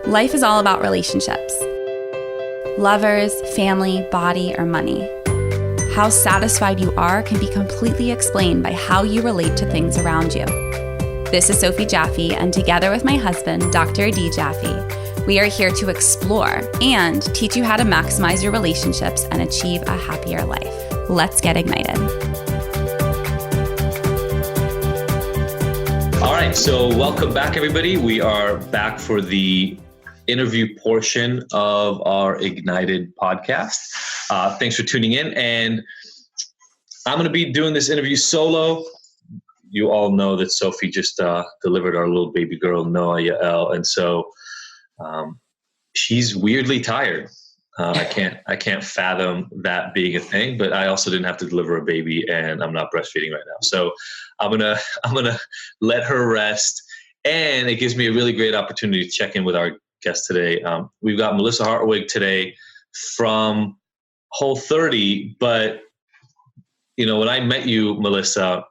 Life is all about relationships. Lovers, family, body, or money. How satisfied you are can be completely explained by how you relate to things around you. This is Sophie Jaffe, and together with my husband, Dr. Adi Jaffe, we are here to explore and teach you how to maximize your relationships and achieve a happier life. Let's get ignited. All right, so welcome back, everybody. We are back for the interview portion of our Ignited podcast. Thanks for tuning in. And I'm going to be doing this interview solo. You all know that Sophie just delivered our little baby girl, Noah Yael. And so she's weirdly tired. I can't fathom that being a thing, but I also didn't have to deliver a baby and I'm not breastfeeding right now. So I'm gonna let her rest. And it gives me a really great opportunity to check in with our guest today. We've got Melissa Hartwig today from Whole30, but you know, when I met you, Melissa,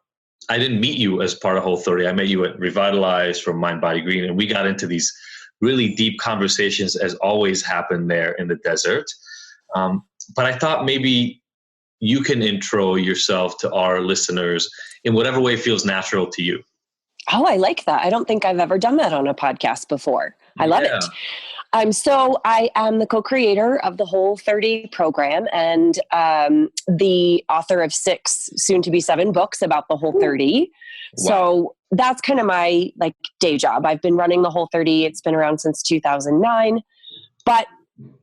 I didn't meet you as part of Whole30. I met you at Revitalize from Mind, Body, Green, and we got into these really deep conversations, as always happen there in the desert. But I thought maybe you can intro yourself to our listeners in whatever way feels natural to you. Oh, I like that. I don't think I've ever done that on a podcast before. I love it. So I am the co-creator of the Whole30 program and the author of 6, soon to be 7 books about the Whole30. Wow. So that's kind of my day job. I've been running the Whole30. It's been around since 2009. But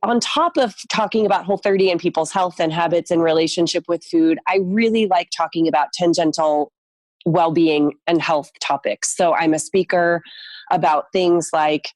on top of talking about Whole30 and people's health and habits and relationship with food, I really like talking about tangential well-being and health topics. So I'm a speaker about things like,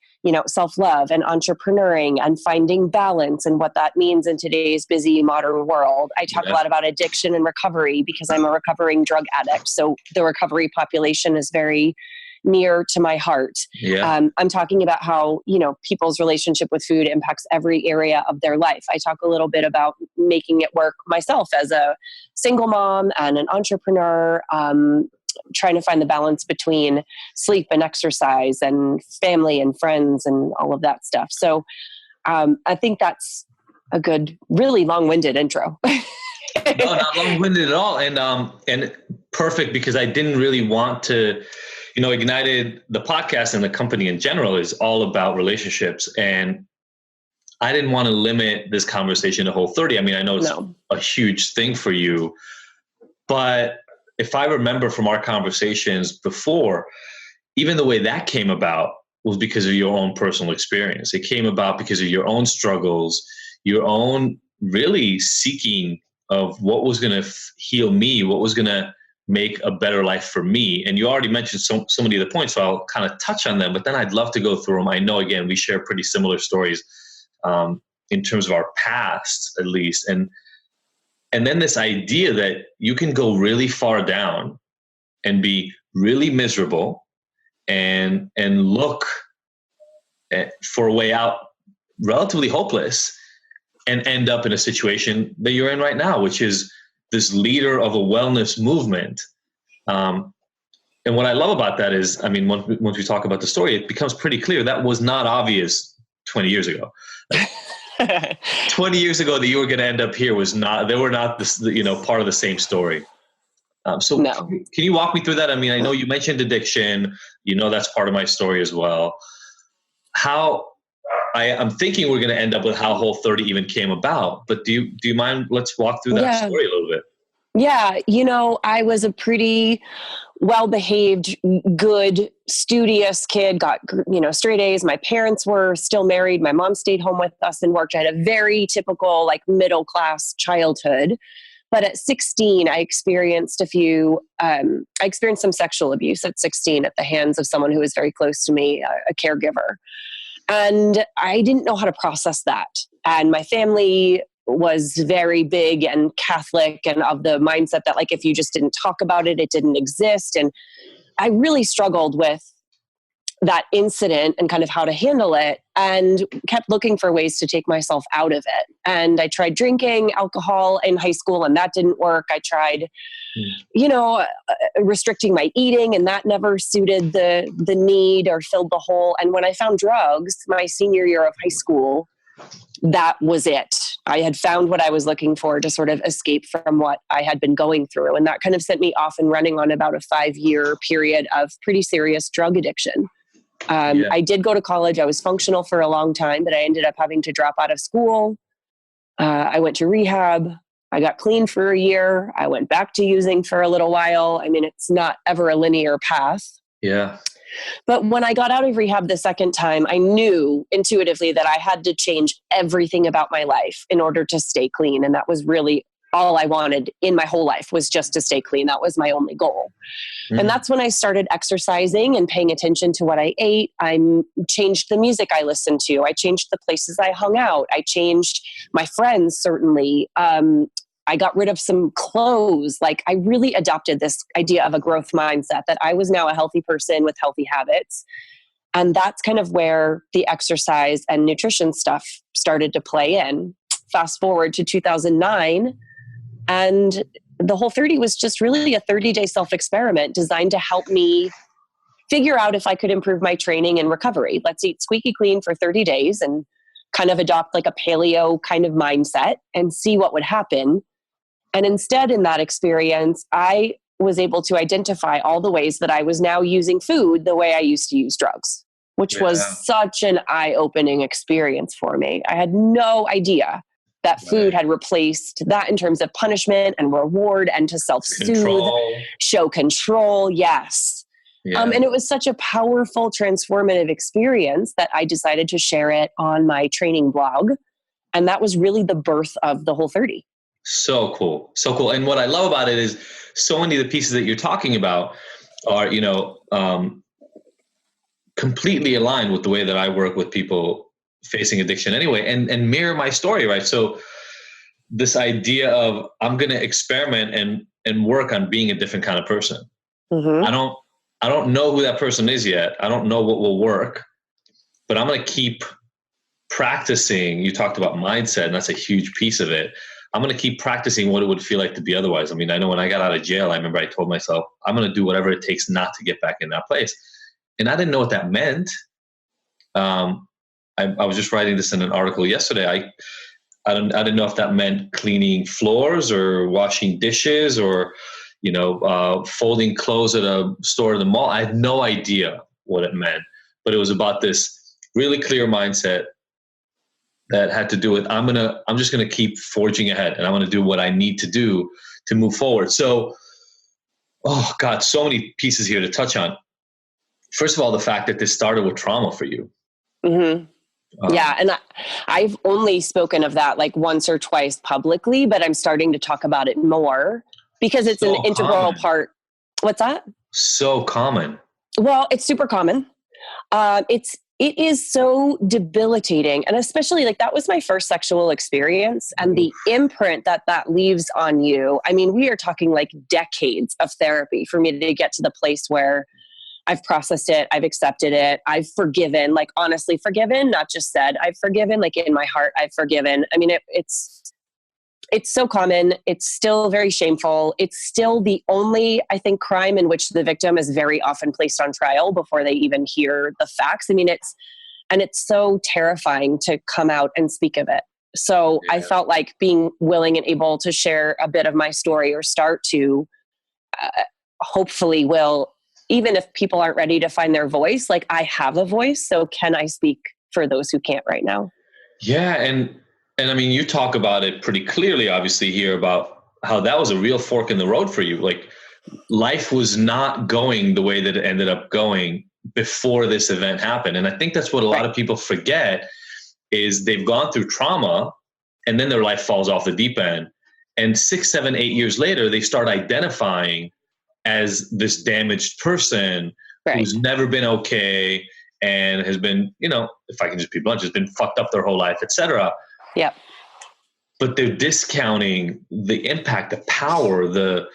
self-love and entrepreneuring and finding balance and what that means in today's busy modern world. I talk a lot about addiction and recovery because I'm a recovering drug addict. So the recovery population is very near to my heart. Yeah. I'm talking about how, people's relationship with food impacts every area of their life. I talk a little bit about making it work myself as a single mom and an entrepreneur, trying to find the balance between sleep and exercise and family and friends and all of that stuff. So I think that's a good, really long-winded intro. No, not long-winded at all. And perfect, because I didn't really want to, Ignited, the podcast and the company in general is all about relationships. And I didn't want to limit this conversation to Whole30. I mean, I know it's a huge thing for you, but if I remember from our conversations before, even the way that came about was because of your own personal experience. It came about because of your own struggles, your own really seeking of what was going to heal me, what was going to make a better life for me. And you already mentioned so many of the points, so I'll kind of touch on them, but then I'd love to go through them. I know, again, we share pretty similar stories in terms of our past, at least. And then this idea that you can go really far down and be really miserable and look for a way out, relatively hopeless, and end up in a situation that you're in right now, which is this leader of a wellness movement. And what I love about that is, I mean, once we talk about the story, it becomes pretty clear that was not obvious 20 years ago. 20 years ago that you were going to end up here they were not this, part of the same story. So no. Can you walk me through that? I mean, I know you mentioned addiction, that's part of my story as well. I'm thinking we're going to end up with how Whole30 even came about, but do you mind? Let's walk through that story a little bit. Yeah. I was a pretty well-behaved, good, studious kid, got, straight A's. My parents were still married. My mom stayed home with us and worked. I had a very typical, middle-class childhood. But at 16, I experienced some sexual abuse at 16 at the hands of someone who was very close to me, a caregiver. And I didn't know how to process that. And my family was very big and Catholic and of the mindset that if you just didn't talk about it, it didn't exist. And I really struggled with that incident and kind of how to handle it, and kept looking for ways to take myself out of it. And I tried drinking alcohol in high school, and that didn't work. I tried, restricting my eating, and that never suited the need or filled the hole. And when I found drugs, my senior year of high school, that was it. I had found what I was looking for to sort of escape from what I had been going through. And that kind of sent me off and running on about a 5-year period of pretty serious drug addiction. I did go to college. I was functional for a long time, but I ended up having to drop out of school. I went to rehab. I got clean for a year. I went back to using for a little while. I mean, it's not ever a linear path. Yeah. But when I got out of rehab the second time, I knew intuitively that I had to change everything about my life in order to stay clean. And that was really all I wanted in my whole life, was just to stay clean. That was my only goal. And that's when I started exercising and paying attention to what I ate. I changed the music I listened to. I changed the places I hung out. I changed my friends, certainly. I got rid of some clothes. Like, I really adopted this idea of a growth mindset, that I was now a healthy person with healthy habits. And that's kind of where the exercise and nutrition stuff started to play in. Fast forward to 2009, and the Whole30 was just really a 30-day self-experiment designed to help me figure out if I could improve my training and recovery. Let's eat squeaky clean for 30 days and kind of adopt like a paleo kind of mindset and see what would happen. And instead, in that experience, I was able to identify all the ways that I was now using food the way I used to use drugs, which was such an eye-opening experience for me. I had no idea that food had replaced that in terms of punishment and reward, and to self-soothe, show control. Yes. Yeah. And it was such a powerful, transformative experience that I decided to share it on my training blog. And that was really the birth of the Whole30. So cool. So cool. And what I love about it is so many of the pieces that you're talking about are, completely aligned with the way that I work with people facing addiction anyway, and mirror my story, right? So this idea of, I'm going to experiment and work on being a different kind of person. I don't know who that person is yet. I don't know what will work, but I'm going to keep practicing. You talked about mindset, and that's a huge piece of it. I'm going to keep practicing what it would feel like to be otherwise. I mean, I know when I got out of jail, I remember I told myself, I'm going to do whatever it takes not to get back in that place. And I didn't know what that meant. I was just writing this in an article yesterday. I didn't know if that meant cleaning floors or washing dishes or, folding clothes at a store in the mall. I had no idea what it meant, but it was about this really clear mindset that had to do with, I'm just going to keep forging ahead, and I'm going to do what I need to do to move forward. So, oh God, so many pieces here to touch on. First of all, the fact that this started with trauma for you. Mm-hmm. Yeah. And I've only spoken of that like once or twice publicly, but I'm starting to talk about it more because it's an integral part. What's that? So common. Well, it's super common. It is so debilitating. And especially like that was my first sexual experience, and the imprint that leaves on you. I mean, we are talking like decades of therapy for me to get to the place where I've processed it. I've accepted it. I've forgiven, like honestly forgiven, not just said I've forgiven, like in my heart, I've forgiven. I mean, it's so common. It's still very shameful. It's still the only, I think, crime in which the victim is very often placed on trial before they even hear the facts. I mean, it's so terrifying to come out and speak of it. So I felt like being willing and able to share a bit of my story, or start to, hopefully will, even if people aren't ready to find their voice, like I have a voice. So can I speak for those who can't right now? Yeah. And I mean, you talk about it pretty clearly, obviously, here about how that was a real fork in the road for you. Like life was not going the way that it ended up going before this event happened. And I think that's what a lot of people forget, is they've gone through trauma and then their life falls off the deep end. And 6, 7, 8 years later, they start identifying as this damaged person who's never been okay and has been, if I can just be blunt, has been fucked up their whole life, etc. Yep. But they're discounting the impact, the power, the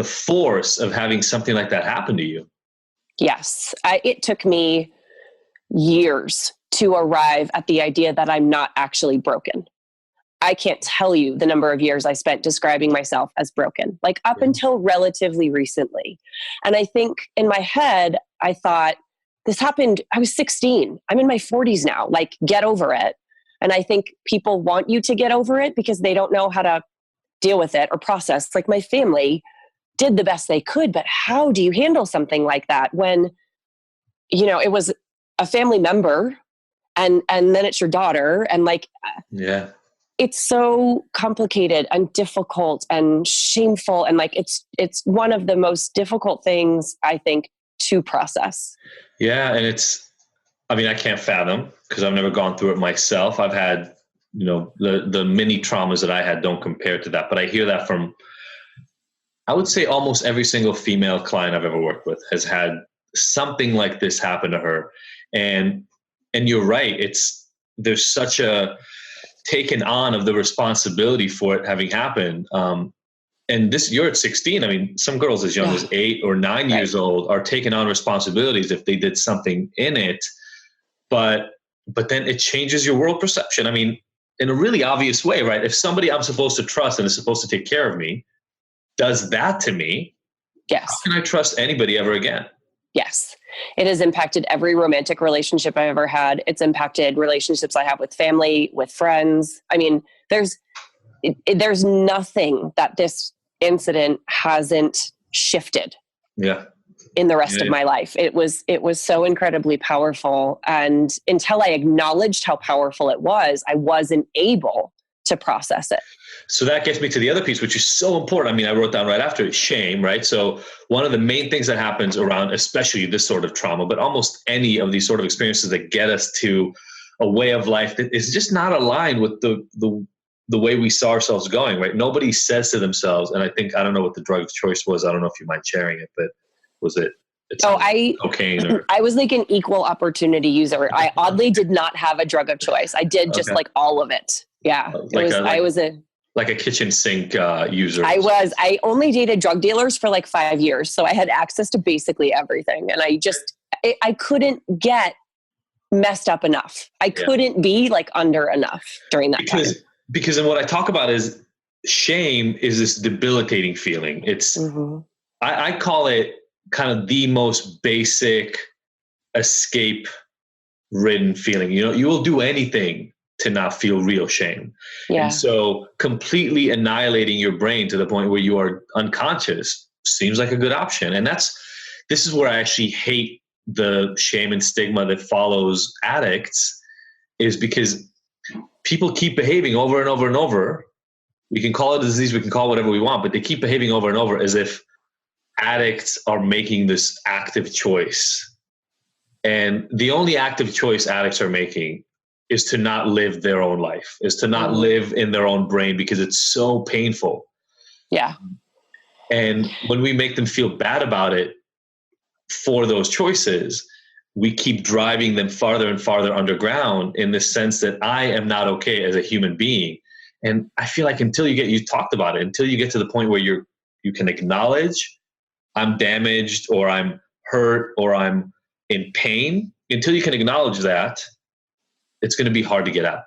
force of having something like that happen to you. Yes. It took me years to arrive at the idea that I'm not actually broken. I can't tell you the number of years I spent describing myself as broken, like up until relatively recently. And I think in my head, I thought, this happened, I was 16. I'm in my 40s now, like get over it. And I think people want you to get over it because they don't know how to deal with it or process. Like my family did the best they could, but how do you handle something like that when, you know, it was a family member and then it's your daughter and like, it's so complicated and difficult and shameful. And like, it's one of the most difficult things I think to process. Yeah. And I can't fathom because I've never gone through it myself. I've had, you know, the mini traumas that I had don't compare to that, but I hear that from, I would say almost every single female client I've ever worked with has had something like this happen to her. And you're right. There's such a taken on of the responsibility for it having happened. And you're at 16. I mean, some girls as young as 8 or 9 years old are taking on responsibilities if they did something in it. But then it changes your world perception. I mean, in a really obvious way, right? If somebody I'm supposed to trust and is supposed to take care of me does that to me, how can I trust anybody ever again? Yes. It has impacted every romantic relationship I've ever had. It's impacted relationships I have with family, with friends. I mean, there's nothing that this incident hasn't shifted in the rest of my life. It was so incredibly powerful. And until I acknowledged how powerful it was, I wasn't able to process it. So that gets me to the other piece, which is so important. I mean, I wrote down right after it, shame, right? So one of the main things that happens around, especially this sort of trauma, but almost any of these sort of experiences that get us to a way of life that is just not aligned with the way we saw ourselves going, right? Nobody says to themselves, and I don't know what the drug of choice was. I don't know if you mind sharing it, but was it? Cocaine? I was like an equal opportunity user. I oddly did not have a drug of choice. I did just like all of it. Yeah. I was a kitchen sink user. I only dated drug dealers for like 5 years. So I had access to basically everything. And I couldn't get messed up enough. I couldn't be like under enough during that time. Because what I talk about is shame is this debilitating feeling. It's, I call it kind of the most basic escape ridden feeling. You know, you will do anything to not feel real shame. Yeah. And so completely annihilating your brain to the point where you are unconscious seems like a good option. And this is where I actually hate the shame and stigma that follows addicts, is because people keep behaving over and over and over. We can call it a disease, we can call it whatever we want, but they keep behaving over and over as if addicts are making this active choice. And the only active choice addicts are making is to not live their own life, is to not live in their own brain because it's so painful. Yeah. And when we make them feel bad about it for those choices, we keep driving them farther and farther underground in the sense that I am not okay as a human being. And I feel like until you talked about it, until you get to the point where you can acknowledge I'm damaged or I'm hurt or I'm in pain, until you can acknowledge that, it's going to be hard to get out.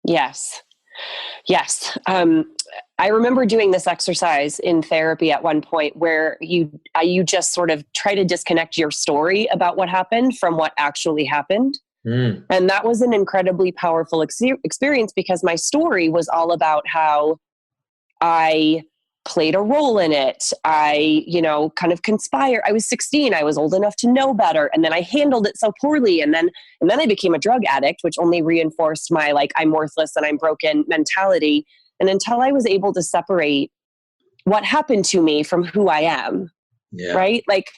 Yes. I remember doing this exercise in therapy at one point where you just sort of try to disconnect your story about what happened from what actually happened. And that was an incredibly powerful experience because my story was all about how I played a role in it. I, kind of conspired. I was 16. I was old enough to know better. And then I handled it so poorly. And then I became a drug addict, which only reinforced my, I'm worthless and I'm broken mentality. And until I was able to separate what happened to me from who I am, right? Like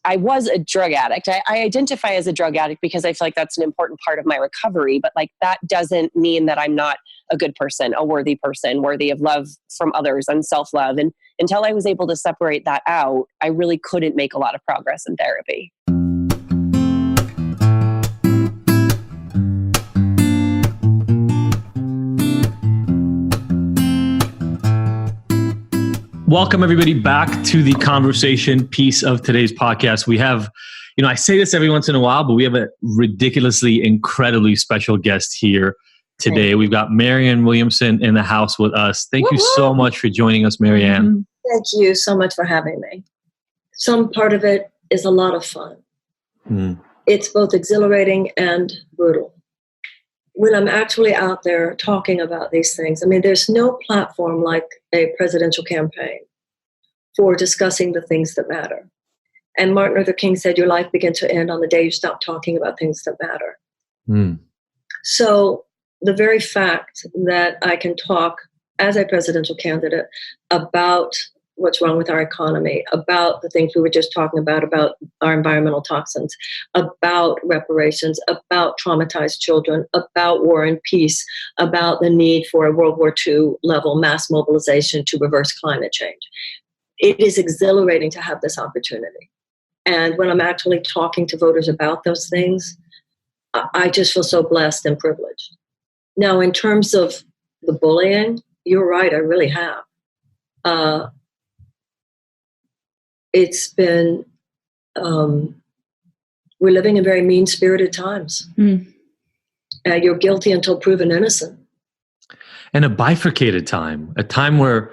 I was a drug addict. I identify as a drug addict because I feel like that's an important part of my recovery, but that doesn't mean that I'm not a good person, a worthy person, worthy of love from others and self-love. And until I was able to separate that out, I really couldn't make a lot of progress in therapy. Welcome everybody back to the conversation piece of today's podcast. We have I say this every once in a while, but we have a ridiculously, incredibly special guest here today. We've got Marianne Williamson in the house with us. Thank you so much for joining us, Marianne. Thank you so much for having me. Some part of it is a lot of fun. It's both exhilarating and brutal. When I'm actually out there talking about these things, I mean, there's no platform like a presidential campaign for discussing the things that matter. And Martin Luther King said, your life begins to end on the day you stop talking about things that matter. So the very fact that I can talk as a presidential candidate about what's wrong with our economy, about the things we were just talking about our environmental toxins, about reparations, about traumatized children, about war and peace, about the need for a World War II level mass mobilization to reverse climate change. It is exhilarating to have this opportunity. And when I'm actually talking to voters about those things, I just feel so blessed and privileged. Now, in terms of the bullying, you're right, I really have. It's been, we're living in very mean-spirited times. You're guilty until proven innocent. And a bifurcated time, a time where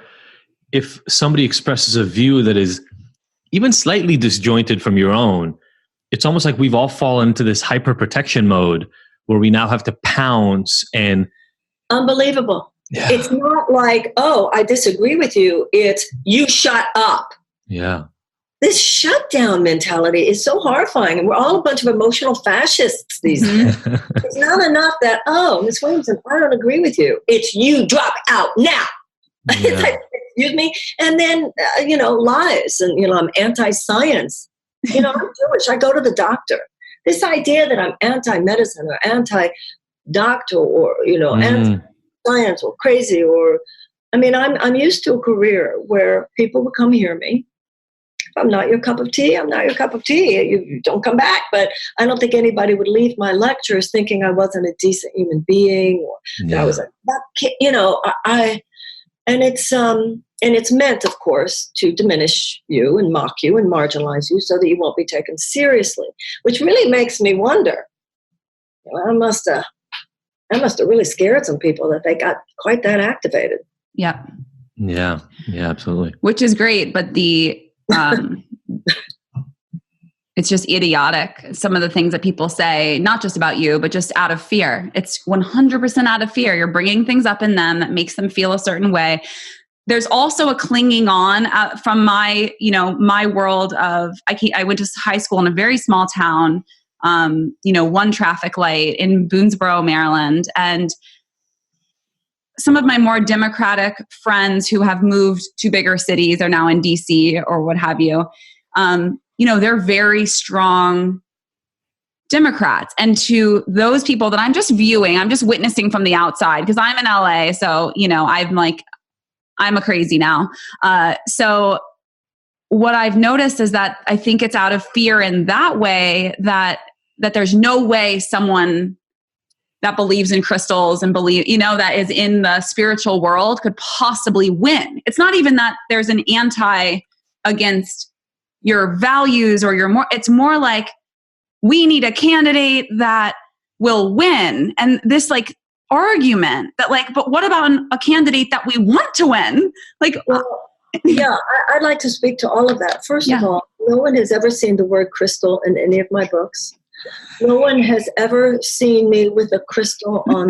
if somebody expresses a view that is even slightly disjointed from your own, it's almost like we've all fallen into this hyper-protection mode where we now have to pounce and... Unbelievable. Yeah. It's not like, oh, I disagree with you. It's, you shut up. Yeah. This shutdown mentality is so horrifying. And we're all a bunch of emotional fascists these days. It's not enough that, oh, Ms. Williamson, I don't agree with you. It's you drop out now. Yeah. It's like, excuse me. And then, lies. And, I'm anti-science. I'm Jewish. I go to the doctor. This idea that I'm anti-medicine or anti-doctor or, anti-science or crazy or, I'm used to a career where people would come hear me. If I'm not your cup of tea, I'm not your cup of tea. You don't come back. But I don't think anybody would leave my lectures thinking I wasn't a decent human being or that I was and it's meant, of course, to diminish you and mock you and marginalize you so that you won't be taken seriously, which really makes me wonder. I must have really scared some people that they got quite that activated. Yeah. Yeah. Yeah, absolutely. Which is great, but it's just idiotic. Some of the things that people say, not just about you, but just out of fear. It's 100% out of fear. You're bringing things up in them that makes them feel a certain way. There's also a clinging on from my world of, I went to high school in a very small town, one traffic light in Boonesboro, Maryland. And some of my more Democratic friends who have moved to bigger cities are now in DC or what have you. They're very strong Democrats. And to those people that I'm just witnessing from the outside because I'm in LA. So, I'm a crazy now. So what I've noticed is that I think it's out of fear in that way that there's no way someone that believes in crystals and that is in the spiritual world could possibly win. It's not even that there's an anti against your values or it's more like we need a candidate that will win. And this argument that but what about a candidate that we want to win? I'd like to speak to all of that. First of all, no one has ever seen the word crystal in any of my books. No one has ever seen me with a crystal on.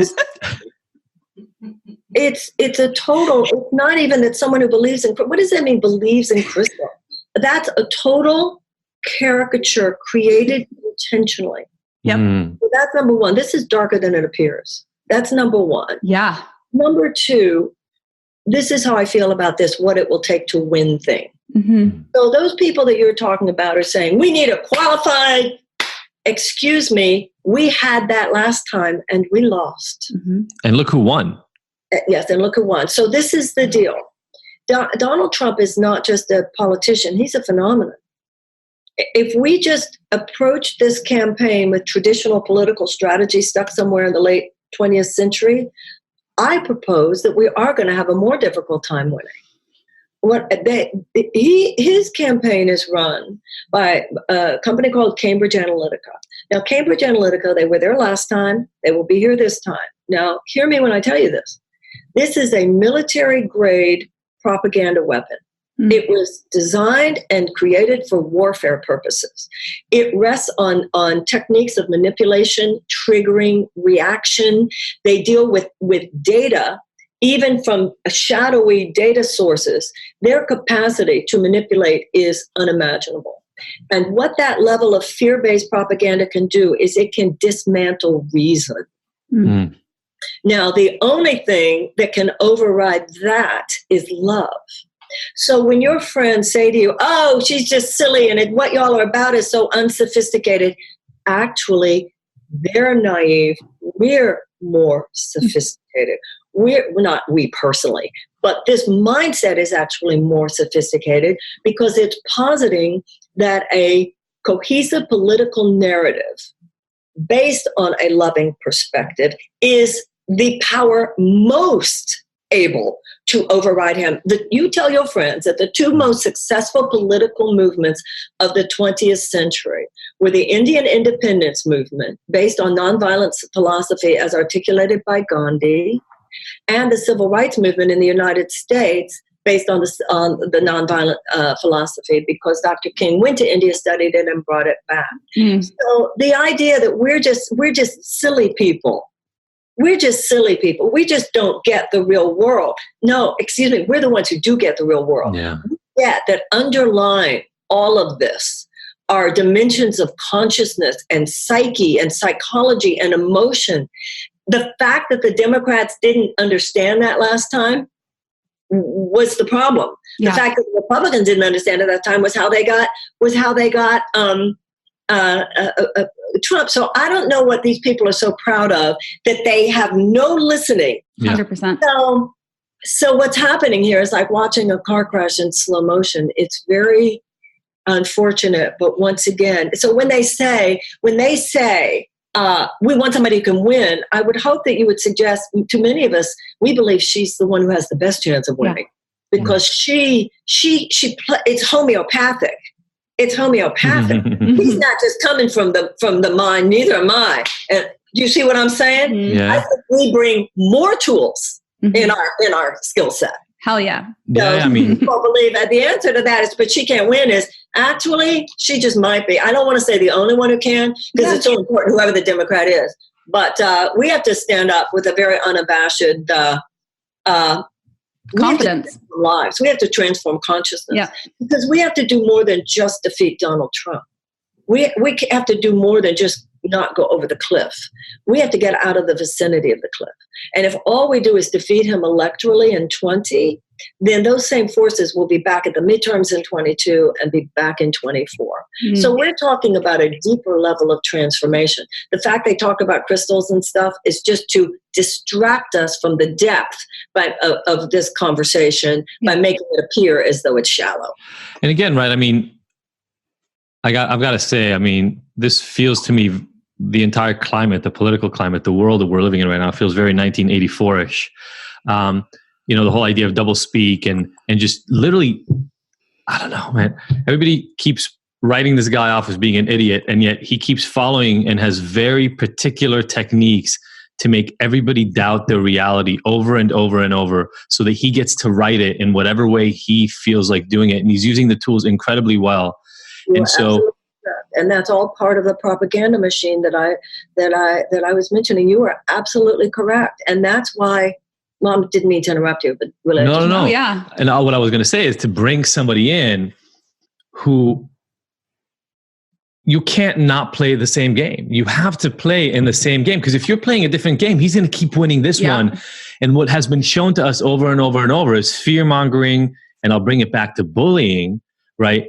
It's a total, it's not even that someone who believes in, what does that mean, believes in crystal? That's a total caricature created intentionally. Yep. So that's number one. This is darker than it appears. That's number one. Yeah. Number two, this is how I feel about this, what it will take to win thing. Mm-hmm. So those people that you're talking about are saying, we need a qualified, excuse me, we had that last time and we lost. Mm-hmm. And look who won. Yes, and look who won. So this is the deal. Donald Trump is not just a politician, he's a phenomenon. If we just approach this campaign with traditional political strategy stuck somewhere in the late 20th century, I propose that we are going to have a more difficult time winning. his campaign is run by a company called Cambridge Analytica. Now, Cambridge Analytica, they were there last time. They will be here this time. Now, hear me when I tell you this. This is a military-grade propaganda weapon. Mm. It was designed and created for warfare purposes. It rests on techniques of manipulation, triggering, reaction. They deal with data, even from shadowy data sources. Their capacity to manipulate is unimaginable. And what that level of fear-based propaganda can do is it can dismantle reason. Mm. Now, the only thing that can override that is love. So when your friends say to you, oh, she's just silly and what y'all are about is so unsophisticated, actually, they're naive. We're more sophisticated. We're not we personally, but this mindset is actually more sophisticated because it's positing that a cohesive political narrative based on a loving perspective is the power most able to override him. You tell your friends that the two most successful political movements of the 20th century were the Indian independence movement, based on nonviolence philosophy as articulated by Gandhi, and the civil rights movement in the United States, based on the nonviolent philosophy, because Dr. King went to India, studied it, and brought it back. Mm. So the idea that we're just silly people. We're just silly people. We just don't get the real world. No, excuse me, we're the ones who do get the real world. Yeah. We get that underlying all of this are dimensions of consciousness and psyche and psychology and emotion. The fact that the Democrats didn't understand that last time was the problem. Yeah. The fact that the Republicans didn't understand it that time was how they got Trump. So I don't know what these people are so proud of, that they have no listening. 100%. So what's happening here is like watching a car crash in slow motion. It's very unfortunate, but once again, so when they say we want somebody who can win, I would hope that you would suggest to many of us, we believe she's the one who has the best chance of winning, because she it's homeopathic. It's homeopathic. He's not just coming from the mind, neither am I. And do you see what I'm saying? Yeah. I think we bring more tools in our skill set. Hell yeah. Yeah, I mean, people believe that the answer to that is, but she can't win, is actually, she just might be. I don't want to say the only one who can, because it's so important, whoever the Democrat is. But we have to stand up with a very unabashed confidence. Lives. We have to transform consciousness, because we have to do more than just defeat Donald Trump. We have to do more than just not go over the cliff. We have to get out of the vicinity of the cliff. And if all we do is defeat him electorally in 20, then those same forces will be back at the midterms in 22 and be back in 24. Mm. So we're talking about a deeper level of transformation. The fact they talk about crystals and stuff is just to distract us from the depth of this conversation by making it appear as though it's shallow. And again, right, I mean, I've got to say, I mean, this feels to me, the entire climate, the political climate, the world that we're living in right now feels very 1984-ish. The whole idea of doublespeak and just literally, I don't know, man. Everybody keeps writing this guy off as being an idiot, and yet he keeps following and has very particular techniques to make everybody doubt their reality over and over and over, so that he gets to write it in whatever way he feels like doing it. And he's using the tools incredibly well. And that's all part of the propaganda machine that I was mentioning. You are absolutely correct. And that's why, Mom, didn't mean to interrupt you, but No. Yeah. And what I was going to say is to bring somebody in who you can't not play the same game. You have to play in the same game, because if you're playing a different game, he's going to keep winning this one. And what has been shown to us over and over and over is fear mongering. And I'll bring it back to bullying, right?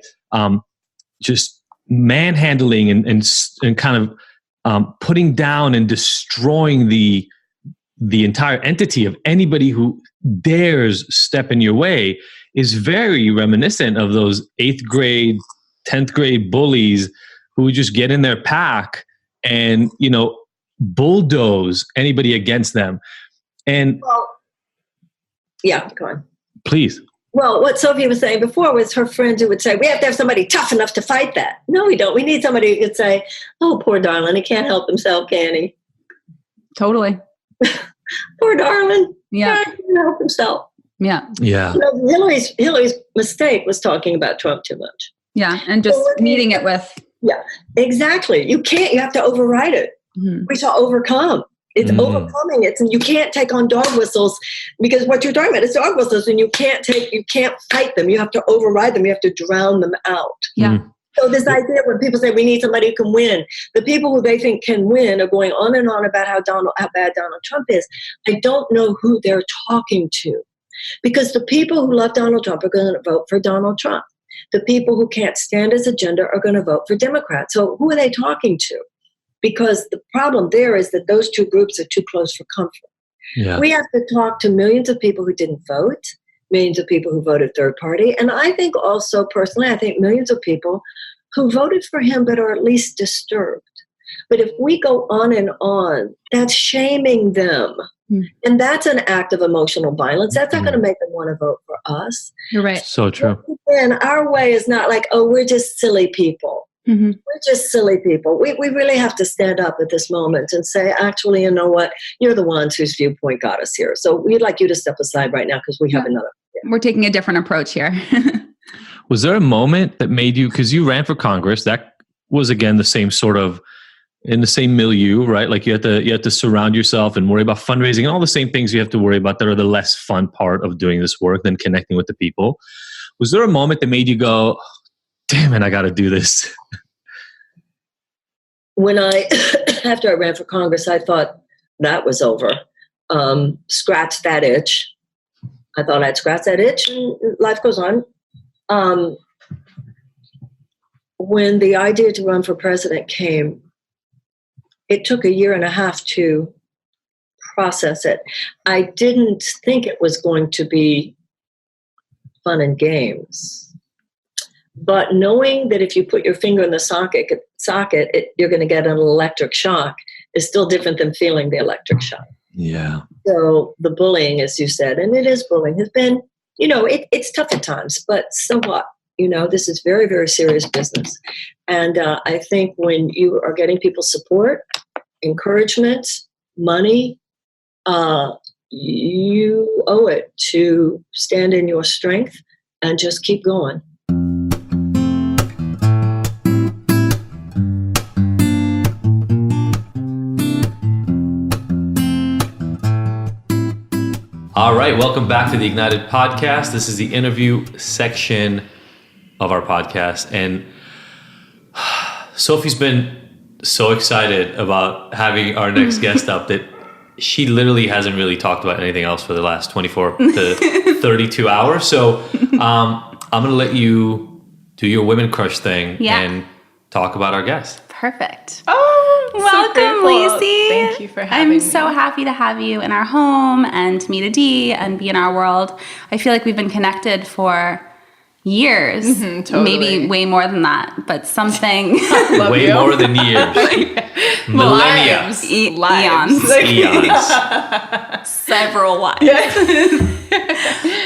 Just manhandling and kind of putting down and destroying the entire entity of anybody who dares step in your way is very reminiscent of those 8th grade, 10th grade bullies who just get in their pack and, bulldoze anybody against them. And go on. Please. Well, what Sophie was saying before was her friend who would say, we have to have somebody tough enough to fight that. No, we don't. We need somebody who could say, oh, poor darling, he can't help himself, can he? Totally. Poor darling. Yeah. He can't help himself. Yeah. Yeah. You know, Hillary's mistake was talking about Trump too much. Yeah. And just meeting it with. Yeah, exactly. You have to override it. Mm-hmm. We shall overcome. It's overcoming it. And you can't take on dog whistles, because what you're talking about is dog whistles, and you can't fight them. You have to override them. You have to drown them out. Yeah. So this idea when people say we need somebody who can win, the people who they think can win are going on and on about how bad Donald Trump is. I don't know who they're talking to, because the people who love Donald Trump are going to vote for Donald Trump. The people who can't stand his agenda are going to vote for Democrats. So who are they talking to? Because the problem there is that those two groups are too close for comfort. Yeah. We have to talk to millions of people who didn't vote, millions of people who voted third party. And I think also, personally, I think millions of people who voted for him but are at least disturbed. But if we go on, that's shaming them. And that's an act of emotional violence. That's not going to make them want to vote for us. You're right. So true. And our way is not like, oh, we're just silly people. Mm-hmm. We're just silly people. We really have to stand up at this moment and say, actually, you know what? You're the ones whose viewpoint got us here. So we'd like you to step aside right now because we have another. Yeah. We're taking a different approach here. Was there a moment that made you, because you ran for Congress, that was, again, the same sort of, in the same milieu, right? Like you have to surround yourself and worry about fundraising and all the same things you have to worry about that are the less fun part of doing this work than connecting with the people. Was there a moment that made you go, damn it, I got to do this? When after I ran for Congress, I thought that was over. Scratch that itch. I thought I'd scratch that itch and life goes on. When the idea to run for president came, it took a year and a half to process it. I didn't think it was going to be fun and games. But knowing that if you put your finger in the socket, you're going to get an electric shock is still different than feeling the electric shock. Yeah. So the bullying, as you said, and it is bullying, has been, it's tough at times, but so what? This is very, very serious business. And I think when you are getting people's support, encouragement, money, you owe it to stand in your strength and just keep going. All right, welcome back to the Ignited Podcast. This is the interview section of our podcast. And Sophie's been so excited about having our next guest up that she literally hasn't really talked about anything else for the last 24 to 32 hours. So I'm going to let you do your women crush thing and talk about our guest. Perfect. Oh, welcome, Lacy. Thank you for having me. I'm so happy to have you in our home and to meet Adi and be in our world. I feel like we've been connected for years, totally. Maybe way more than that, but something. Way more than years. Millennia. Eons. Several lives.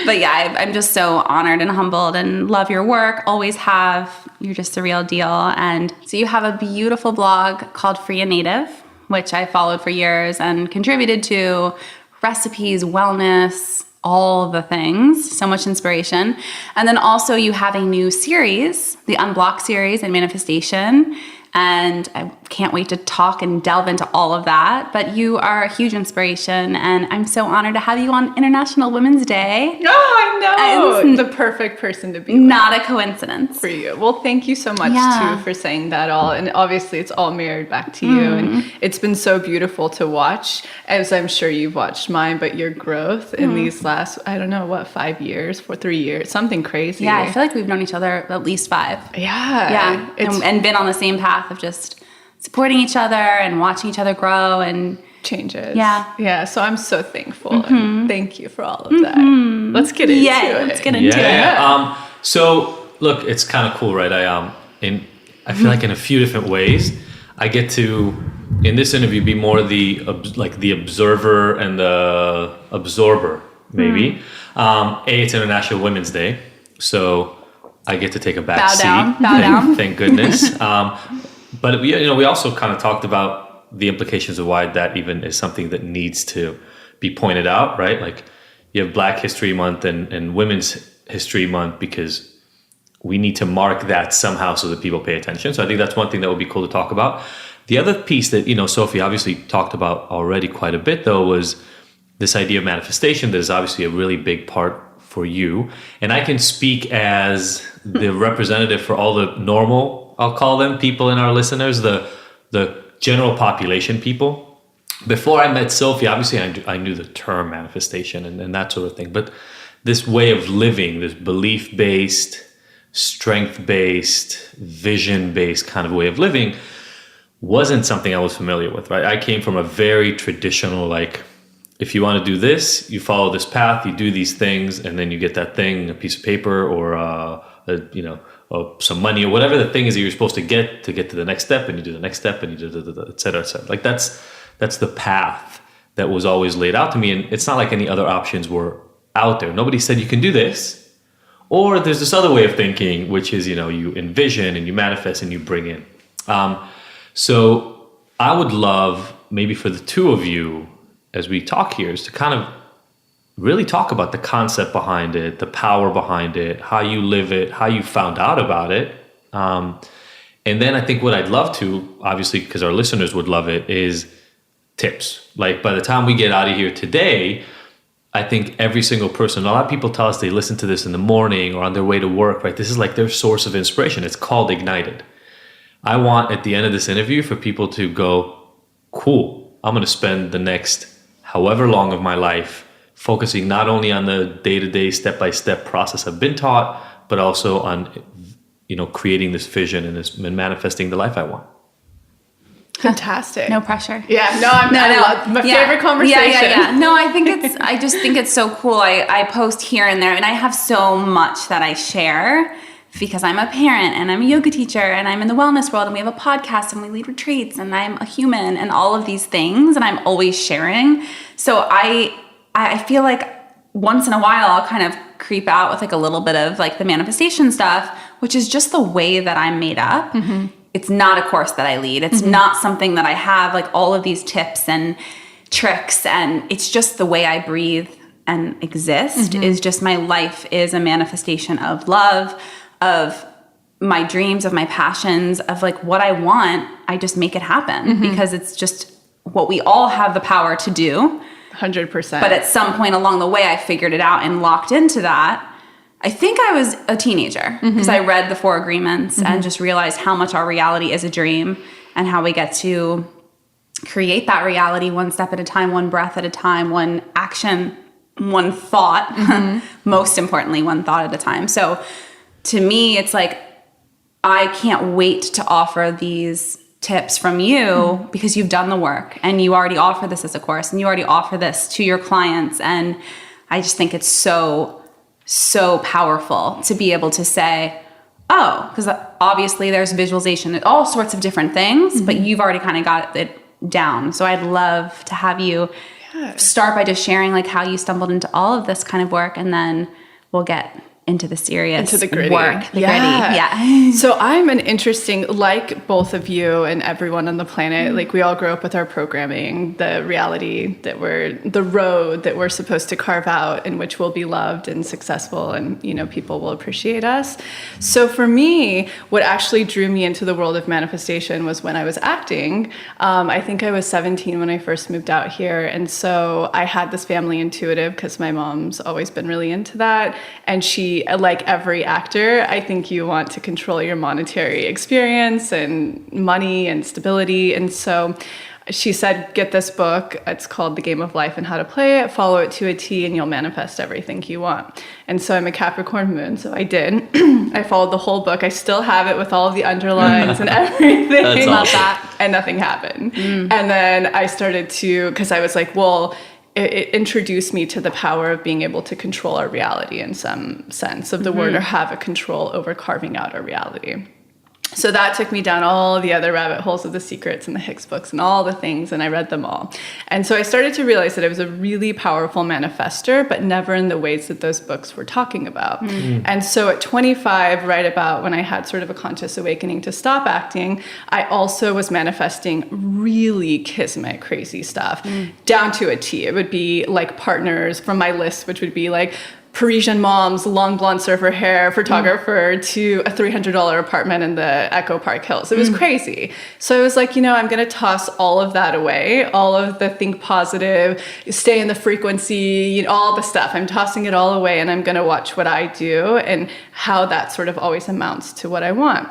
But yeah, I'm just so honored and humbled and love your work. Always have. You're just the real deal. And so you have a beautiful blog called Free and Native, which I followed for years and contributed to. Recipes, wellness, all the things, so much inspiration. And then also you have a new series, the Unblock series and Manifestation. And I can't wait to talk and delve into all of that. But you are a huge inspiration, and I'm so honored to have you on International Women's Day. Oh, I know. The perfect person to be with. Not a coincidence. For you. Well, thank you so much, too, for saying that all. And obviously, it's all mirrored back to you. And it's been so beautiful to watch, as I'm sure you've watched mine, but your growth in these last, 5 years, 3 years, something crazy. Yeah, I feel like we've known each other at least 5. Yeah. And been on the same path of just supporting each other and watching each other grow and changes. Yeah. So I'm so thankful. And thank you for all of that. Let's get into it. Let's get into it. So look, it's kind of cool, right? I feel like in a few different ways, I get to, in this interview, be more the observer and the absorber, maybe. It's International Women's Day, so I get to take a back seat. Bow down. Thank goodness. But we also kind of talked about the implications of why that even is something that needs to be pointed out, right? Like you have Black History Month and Women's History Month because we need to mark that somehow so that people pay attention. So I think that's one thing that would be cool to talk about. The other piece that, Sophie obviously talked about already quite a bit, though, was this idea of manifestation that is obviously a really big part for you. And I can speak as the representative for all the normal, I'll call them, people in our listeners, the general population people. Before I met Sophie, obviously I knew the term manifestation and that sort of thing. But this way of living, this belief-based, strength-based, vision-based kind of way of living wasn't something I was familiar with, right? I came from a very traditional, like, if you want to do this, you follow this path, you do these things, and then you get that thing, a piece of paper or, some money or whatever the thing is that you're supposed to get to the next step, and you do the next step, and you do et cetera, et cetera. Like that's the path that was always laid out to me. And it's not like any other options were out there. Nobody said you can do this. Or there's this other way of thinking, which is, you envision and you manifest and you bring in. So I would love maybe for the two of you, as we talk here, is to kind of really talk about the concept behind it, the power behind it, how you live it, how you found out about it. And then I think what I'd love to, obviously, because our listeners would love it, is tips. Like by the time we get out of here today, I think every single person, a lot of people tell us they listen to this in the morning or on their way to work, right? This is like their source of inspiration. It's called Ignited. I want at the end of this interview for people to go, cool, I'm going to spend the next however long of my life focusing not only on the day-to-day, step-by-step process I've been taught, but also on, creating this vision and manifesting the life I want. Fantastic. No pressure. Yeah, I love my favorite conversation. Yeah. No, I just think it's so cool. I post here and there, and I have so much that I share because I'm a parent and I'm a yoga teacher and I'm in the wellness world and we have a podcast and we lead retreats and I'm a human and all of these things, and I'm always sharing. So I feel like once in a while I'll kind of creep out with like a little bit of like the manifestation stuff, which is just the way that I'm made up. Mm-hmm. It's not a course that I lead. It's not something that I have like all of these tips and tricks, and it's just the way I breathe and exist. Is just my life is a manifestation of love, of my dreams, of my passions, of like what I want. I just make it happen because it's just what we all have the power to do. 100%. But at some point along the way, I figured it out and locked into that. I think I was a teenager because I read the 4 Agreements and just realized how much our reality is a dream and how we get to create that reality one step at a time, one breath at a time, one action, one thought, most importantly, one thought at a time. So to me, it's like, I can't wait to offer these tips from you because you've done the work and you already offer this as a course and you already offer this to your clients. And I just think it's so powerful to be able to say, oh, because obviously there's visualization and all sorts of different things, but you've already kind of got it down. So I'd love to have you start by just sharing like how you stumbled into all of this kind of work, and then we'll get into the serious into the gritty work. Gritty. Yeah. So I'm an interesting, like both of you and everyone on the planet, like we all grow up with our programming, the reality that the road that we're supposed to carve out in which we'll be loved and successful and, people will appreciate us. So for me, what actually drew me into the world of manifestation was when I was acting. I think I was 17 when I first moved out here. And so I had this family intuitive because my mom's always been really into that. And she, like every actor, I think you want to control your monetary experience and money and stability. And so she said, get this book. It's called The Game of Life and How to Play It. Follow it to a T and you'll manifest everything you want. And so I'm a Capricorn moon, so I did. I followed the whole book. I still have it with all of the underlines and everything. That's awesome. And nothing happened. And then I started to, because I was like, well, it introduced me to the power of being able to control our reality in some sense of the word, or have a control over carving out our reality. So that took me down all the other rabbit holes of The Secrets and the Hicks books and all the things, and I read them all. And so I started to realize that I was a really powerful manifester, but never in the ways that those books were talking about. And so at 25, right about when I had sort of a conscious awakening to stop acting, I also was manifesting really kismet crazy stuff, down to a T. It would be like partners from my list, which would be like Parisian moms, long blonde surfer hair, photographer, to a $300 apartment in the Echo Park Hills. It was crazy. So I was like, I'm going to toss all of that away, all of the think positive, stay in the frequency, all the stuff. I'm tossing it all away, and I'm going to watch what I do and how that sort of always amounts to what I want.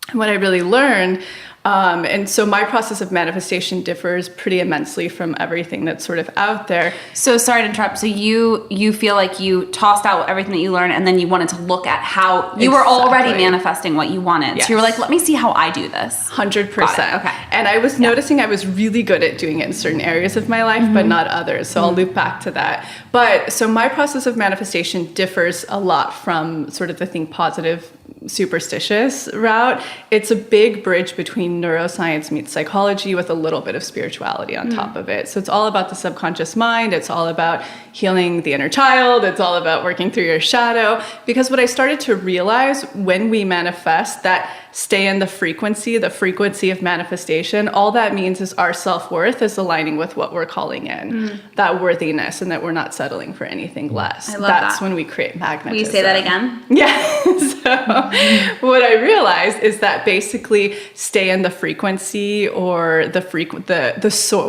And what I really learned, and so my process of manifestation differs pretty immensely from everything that's sort of out there. So sorry to interrupt. So you feel like you tossed out everything that you learned, and then you wanted to look at how you were already manifesting what you wanted. Yes. So you were like, let me see how I do this. 100%. Okay. And I was noticing I was really good at doing it in certain areas of my life, but not others. So I'll loop back to that. But so my process of manifestation differs a lot from sort of the think positive, superstitious route. It's a big bridge between neuroscience meets psychology with a little bit of spirituality on top of it. So it's all about the subconscious mind. It's all about healing the inner child. It's all about working through your shadow. Because what I started to realize when we manifest that stay in the frequency of manifestation, all that means is our self-worth is aligning with what we're calling in, that worthiness, and that we're not settling for anything less. I love That's that. when we create magnetism. Will you say that again? Yeah. So what I realized is that basically stay in the frequency, or the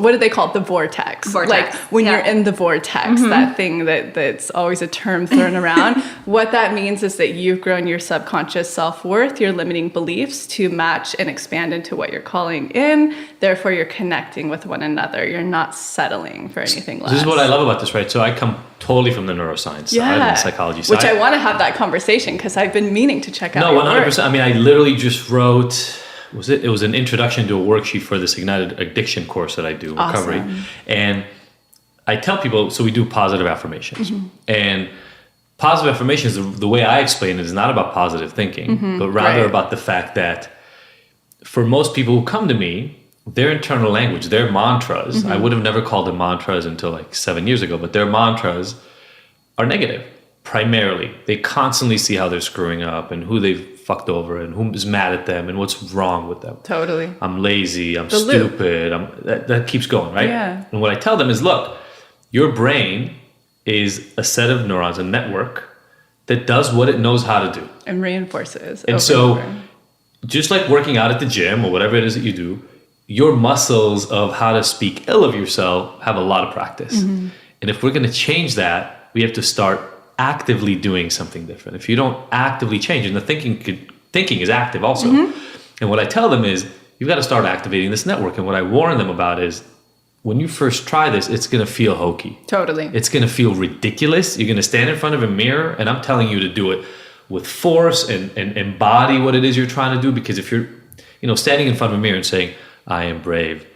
what do they call it? The vortex. Like when you're in the vortex, that thing that's always a term thrown around. What that means is that you've grown your subconscious self-worth, your limiting beliefs, to match and expand into what you're calling in. Therefore, you're connecting with one another. You're not settling for anything less. This is what I love about this, right? So I come totally from the neuroscience side and the psychology side. Which I want to have that conversation because I've been meaning to check out. No, 100%. I mean, I literally just wrote, it was an introduction to a worksheet for this Ignited Addiction course that I do, recovery. And I tell people, so we do positive affirmations. And positive affirmations, the way I explain it, is not about positive thinking, but rather about the fact that for most people who come to me, their internal language, their mantras, I would have never called them mantras until like 7 years ago, but their mantras are negative, primarily. They constantly see how they're screwing up and who they've fucked over and who's mad at them and what's wrong with them. Totally. I'm lazy, I'm stupid, that keeps going, right? Yeah. And what I tell them is, look, your brain is a set of neurons, a network that does what it knows how to do. And reinforces. And so just like working out at the gym or whatever it is that you do, your muscles of how to speak ill of yourself have a lot of practice. And if we're going to change that, we have to start actively doing something different. If you don't actively change, and the thinking is active also. And what I tell them is, you've got to start activating this network. And what I warn them about is, when you first try this, it's going to feel hokey. Totally. It's going to feel ridiculous. You're going to stand in front of a mirror, and I'm telling you to do it with force and embody what it is you're trying to do. Because if you're, standing in front of a mirror and saying, I am brave,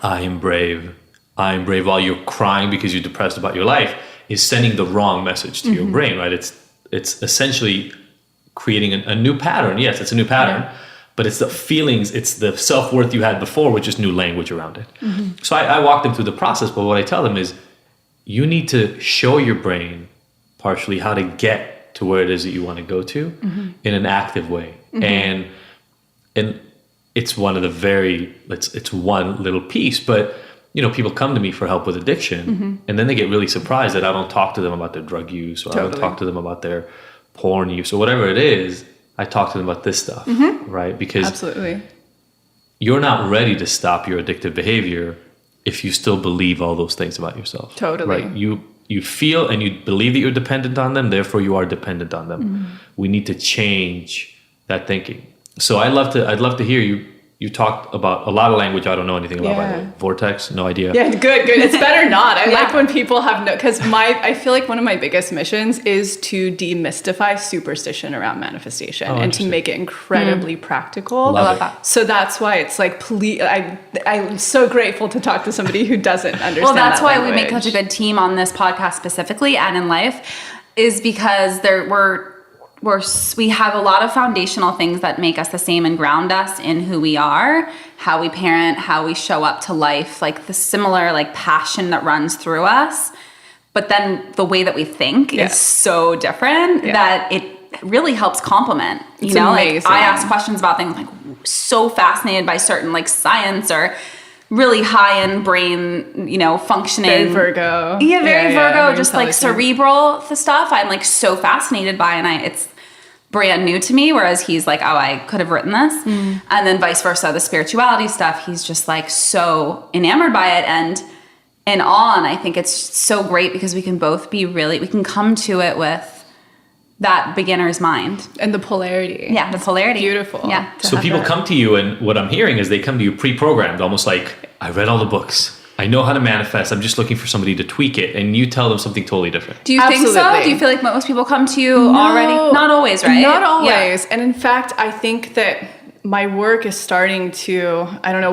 I am brave, I am brave, while you're crying because you're depressed about your life, is sending the wrong message to your brain, right? It's essentially creating a new pattern. Yes, it's a new pattern, but it's the feelings, it's the self-worth you had before with just new language around it. So I walk them through the process, but what I tell them is, you need to show your brain partially how to get to where it is that you want to go to in an active way. And it's one of the it's one little piece, but people come to me for help with addiction, and then they get really surprised that I don't talk to them about their drug use, or I don't talk to them about their porn use, or whatever it is. I talk to them about this stuff, right? Because absolutely, you're not ready to stop your addictive behavior if you still believe all those things about yourself. Totally. Right? You feel and you believe that you're dependent on them, therefore you are dependent on them. We need to change that thinking. So I'd love to hear you. You talked about a lot of language I don't know anything about, by the way. Vortex, no idea. Yeah, good. It's better not. I like when people have because I feel like one of my biggest missions is to demystify superstition around manifestation and to make it incredibly practical. Love that. So that's why it's like, I'm so grateful to talk to somebody who doesn't understand. Well, that's why language. We make such a good team on this podcast specifically and in life, is because we're we have a lot of foundational things that make us the same and ground us in who we are, how we parent, how we show up to life, like the similar like passion that runs through us. But then the way that we think is so different that it really helps complement. You know, amazing. Like I ask questions about things like so fascinated by certain like science or really high end brain, you know, functioning. Very Virgo. Yeah, very Virgo, just like cerebral stuff. I'm like so fascinated by, and it's brand new to me. Whereas he's like, oh, I could have written this. And then vice versa, the spirituality stuff, he's just like so enamored by it and in awe. And I think it's so great because we can both be we can come to it with that beginner's mind. And the polarity. Yeah, the polarity. Beautiful. Yeah. So people come to you, and what I'm hearing is they come to you pre-programmed, almost like, I read all the books. I know how to manifest. I'm just looking for somebody to tweak it. And you tell them something totally different. Do you think so? Do you feel like most people come to you already? Not always, right? Not always. Yeah. And in fact, I think that my work is starting to,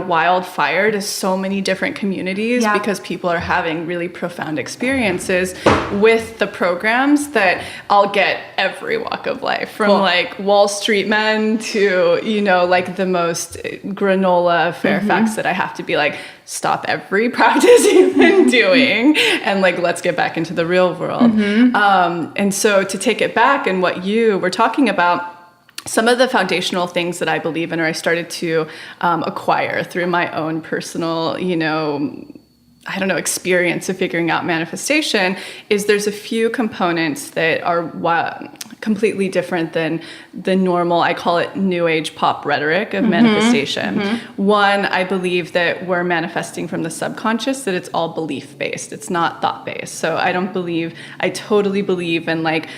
wildfire to so many different communities because people are having really profound experiences with the programs that I'll get every walk of life, from like Wall Street men to, like the most granola Fairfax that I have to be like, stop every practice you've been doing and like, let's get back into the real world. And so to take it back and what you were talking about, some of the foundational things that I believe in, or I started to acquire through my own personal, experience of figuring out manifestation, is there's a few components that are completely different than the normal, I call it new age pop rhetoric of manifestation. One, I believe that we're manifesting from the subconscious, that it's all belief based. It's not thought based. So I totally believe in like,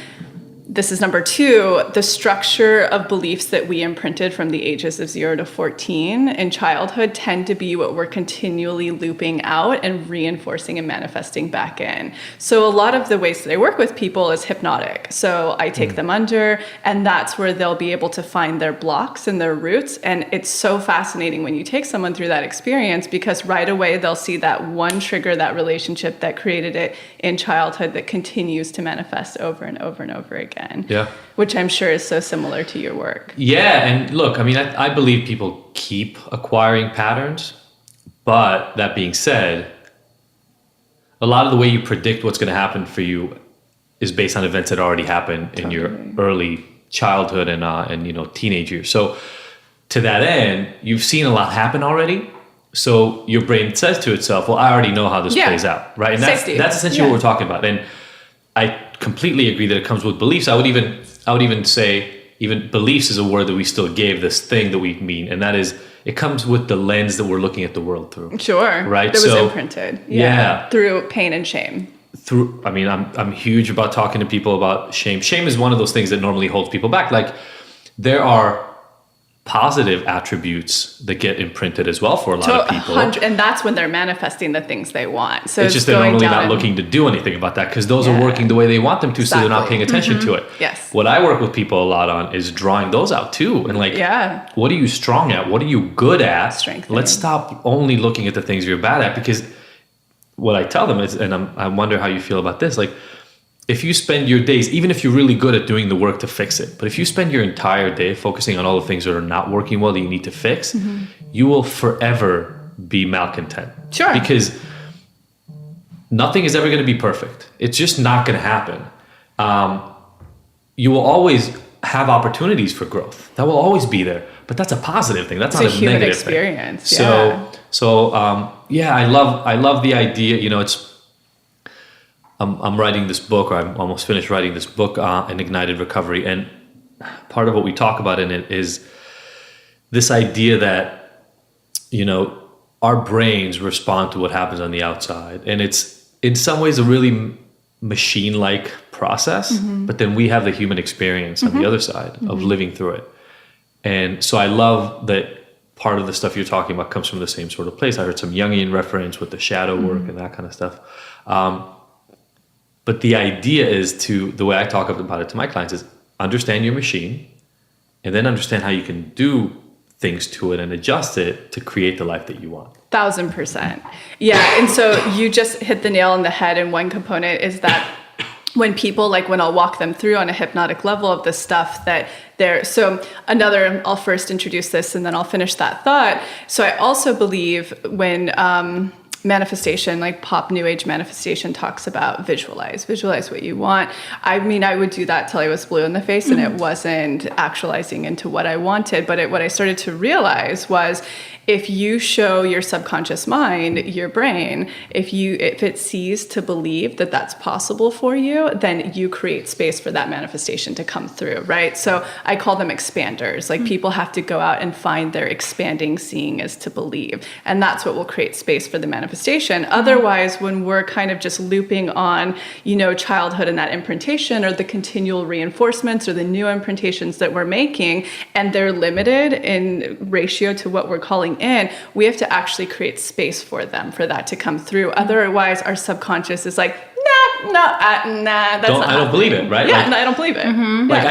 this is number two, the structure of beliefs that we imprinted from the ages of 0 to 14 in childhood tend to be what we're continually looping out and reinforcing and manifesting back in. So a lot of the ways that I work with people is hypnotic. So I take them under, and that's where they'll be able to find their blocks and their roots. And it's so fascinating when you take someone through that experience, because right away they'll see that one trigger, that relationship that created it in childhood that continues to manifest over and over and over again. Yeah. Which I'm sure is so similar to your work. Yeah. And look, I believe people keep acquiring patterns, but that being said, a lot of the way you predict what's going to happen for you is based on events that already happened in your early childhood and teenage years. So to that end, you've seen a lot happen already. So your brain says to itself, well, I already know how this plays out, right? And that's essentially what we're talking about. And I completely agree that it comes with beliefs. I would even say even beliefs is a word that we still gave this thing that we mean, and that is it comes with the lens that we're looking at the world through. Sure. Right. That was imprinted. Yeah. Through pain and shame. I'm huge about talking to people about shame. Shame is one of those things that normally holds people back. Like there are positive attributes that get imprinted as well for a lot of people. And that's when they're manifesting the things they want. So it's just they're normally not looking to do anything about that because those are working the way they want them to, so they're not paying attention to it. Yes. What I work with people a lot on is drawing those out too. And what are you strong at? What are you good at? Strengthening. Let's stop only looking at the things you're bad at, because what I tell them is, and I wonder how you feel about this, like, if you spend your days, even if you're really good at doing the work to fix it, but if you spend your entire day focusing on all the things that are not working well that you need to fix, you will forever be malcontent. Sure. Because nothing is ever going to be perfect. It's just not going to happen. You will always have opportunities for growth. That will always be there. But that's a positive thing. That's not a human negative experience. thing. So I love the idea. I'm writing this book, or I'm almost finished writing this book, an Ignited Recovery. And part of what we talk about in it is this idea that, our brains respond to what happens on the outside. And it's in some ways a really machine-like process, but then we have the human experience on the other side of living through it. And so I love that part of the stuff you're talking about comes from the same sort of place. I heard some Jungian reference with the shadow work and that kind of stuff. But the idea is the way I talk about it to my clients is understand your machine and then understand how you can do things to it and adjust it to create the life that you want. 1,000%. Yeah. And so you just hit the nail on the head. And one component is that when people, like when I'll walk them through on a hypnotic level of this stuff that I'll first introduce this and then I'll finish that thought. So I also believe when manifestation, like pop new age manifestation, talks about visualize what you want. I mean, I would do that till I was blue in the face and it wasn't actualizing into what I wanted. But what I started to realize was, if you show your subconscious mind, your brain, if it sees to believe that that's possible for you, then you create space for that manifestation to come through, right? So I call them expanders. Like people have to go out and find their expanding seeing is to believe. And that's what will create space for the manifestation. Otherwise, when we're kind of just looping on, childhood and that imprintation, or the continual reinforcements or the new imprintations that we're making, and they're limited in ratio to what we're calling in, we have to actually create space for them, for that to come through. Otherwise, our subconscious is like, I don't believe it, right? Yeah, I don't believe it. Mm-hmm. Like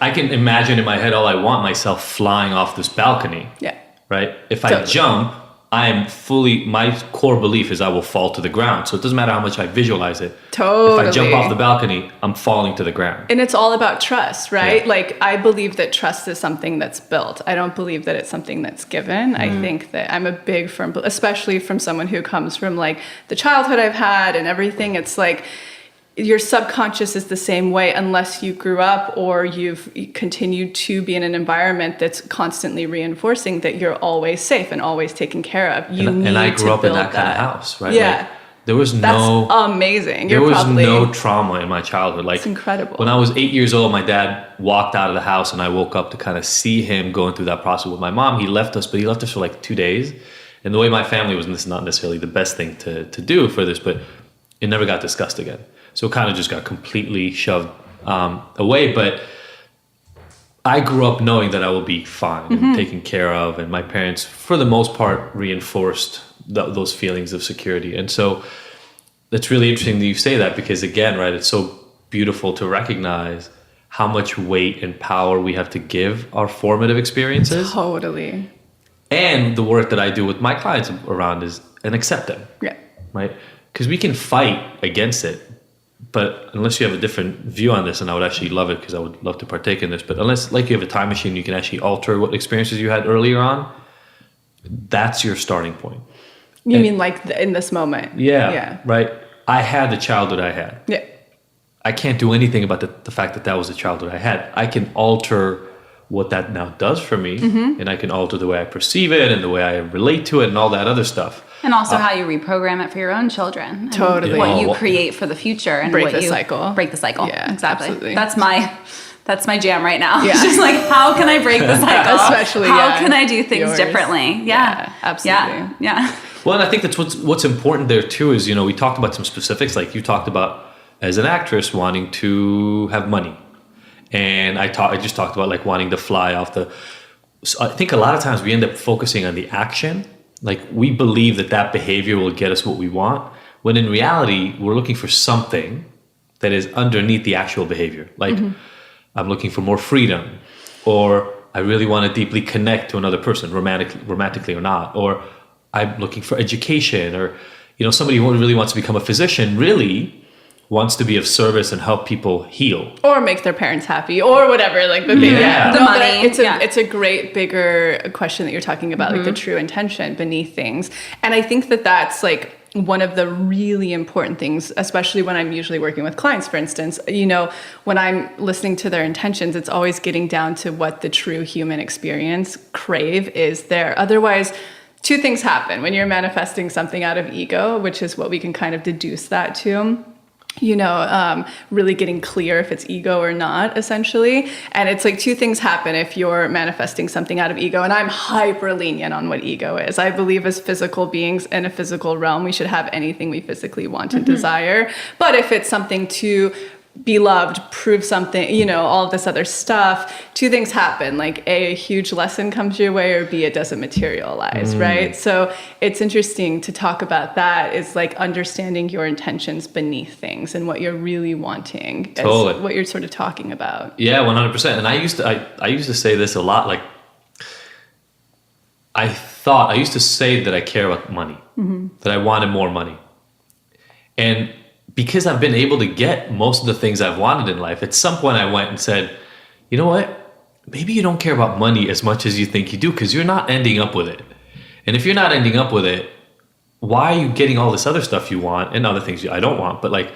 I can imagine in my head all I want, myself flying off this balcony. Yeah. Right? If I jump, my core belief is I will fall to the ground. So it doesn't matter how much I visualize it. Totally. If I jump off the balcony, I'm falling to the ground. And it's all about trust, right? Yeah. Like I believe that trust is something that's built. I don't believe that it's something that's given. I think that I'm a big firm, especially from someone who comes from like the childhood I've had and everything. It's like, your subconscious is the same way unless you grew up or you've continued to be in an environment that's constantly reinforcing that you're always safe and always taken care of. And I grew up in that kind of house, right? Yeah. Like, there was That's amazing. There was no trauma in my childhood. Like, it's incredible. When I was 8 years old, my dad walked out of the house and I woke up to kind of see him going through that process with my mom. He left us for like 2 days. And the way my family was, and this is not necessarily the best thing to do for this, but it never got discussed again. So it kind of just got completely shoved away. But I grew up knowing that I will be fine and taken care of. And my parents, for the most part, reinforced those feelings of security. And so it's really interesting that you say that because, again, right, it's so beautiful to recognize how much weight and power we have to give our formative experiences. Totally. And the work that I do with my clients around is and accept them. Yeah. Right? Because we can fight against it. But unless you have a different view on this, and I would actually love it because I would love to partake in this, but unless like you have a time machine, you can actually alter what experiences you had earlier on, that's your starting point. You mean like in this moment? Yeah. Right? I had the childhood I had. Yeah. I can't do anything about the fact that was the childhood I had. I can alter what that now does for me, and I can alter the way I perceive it and the way I relate to it and all that other stuff. And also how you reprogram it for your own children. Totally. What you create for the future. And break the cycle. Break the cycle. Yeah, exactly. Absolutely. That's my jam right now. Yeah. It's just like, how can I break the cycle? Especially, how can I do things differently? Yeah, absolutely. Yeah. Well, and I think that's what's important there too is, we talked about some specifics, like you talked about as an actress wanting to have money. And I just talked about like wanting to fly off so I think a lot of times we end up focusing on the action. Like we believe that behavior will get us what we want, when in reality, we're looking for something that is underneath the actual behavior. Like I'm looking for more freedom, or I really want to deeply connect to another person, romantically or not, or I'm looking for education, or, somebody who really wants to become a physician really wants to be of service and help people heal. Or make their parents happy, or whatever, like the thing. Yeah. The money. It's a great bigger question that you're talking about, like the true intention beneath things. And I think that that's like one of the really important things, especially when I'm usually working with clients, for instance, when I'm listening to their intentions, it's always getting down to what the true human experience crave is there. Otherwise, two things happen when you're manifesting something out of ego, which is what we can kind of deduce that to. Really getting clear if it's ego or not, essentially. And it's like two things happen if you're manifesting something out of ego. And I'm hyper lenient on what ego is. I believe as physical beings in a physical realm, we should have anything we physically want and desire. But if it's something to be loved, prove something, all of this other stuff, two things happen. Like A, huge lesson comes your way, or B, it doesn't materialize, right? So it's interesting to talk about that, is like understanding your intentions beneath things and what you're really wanting. Totally. What you're sort of talking about. Yeah, 100%. And I used to say this a lot, like I used to say that I care about money, that I wanted more money. And because I've been able to get most of the things I've wanted in life, at some point I went and said, you know what? Maybe you don't care about money as much as you think you do, because you're not ending up with it. And if you're not ending up with it, why are you getting all this other stuff you want and other things I don't want? But like,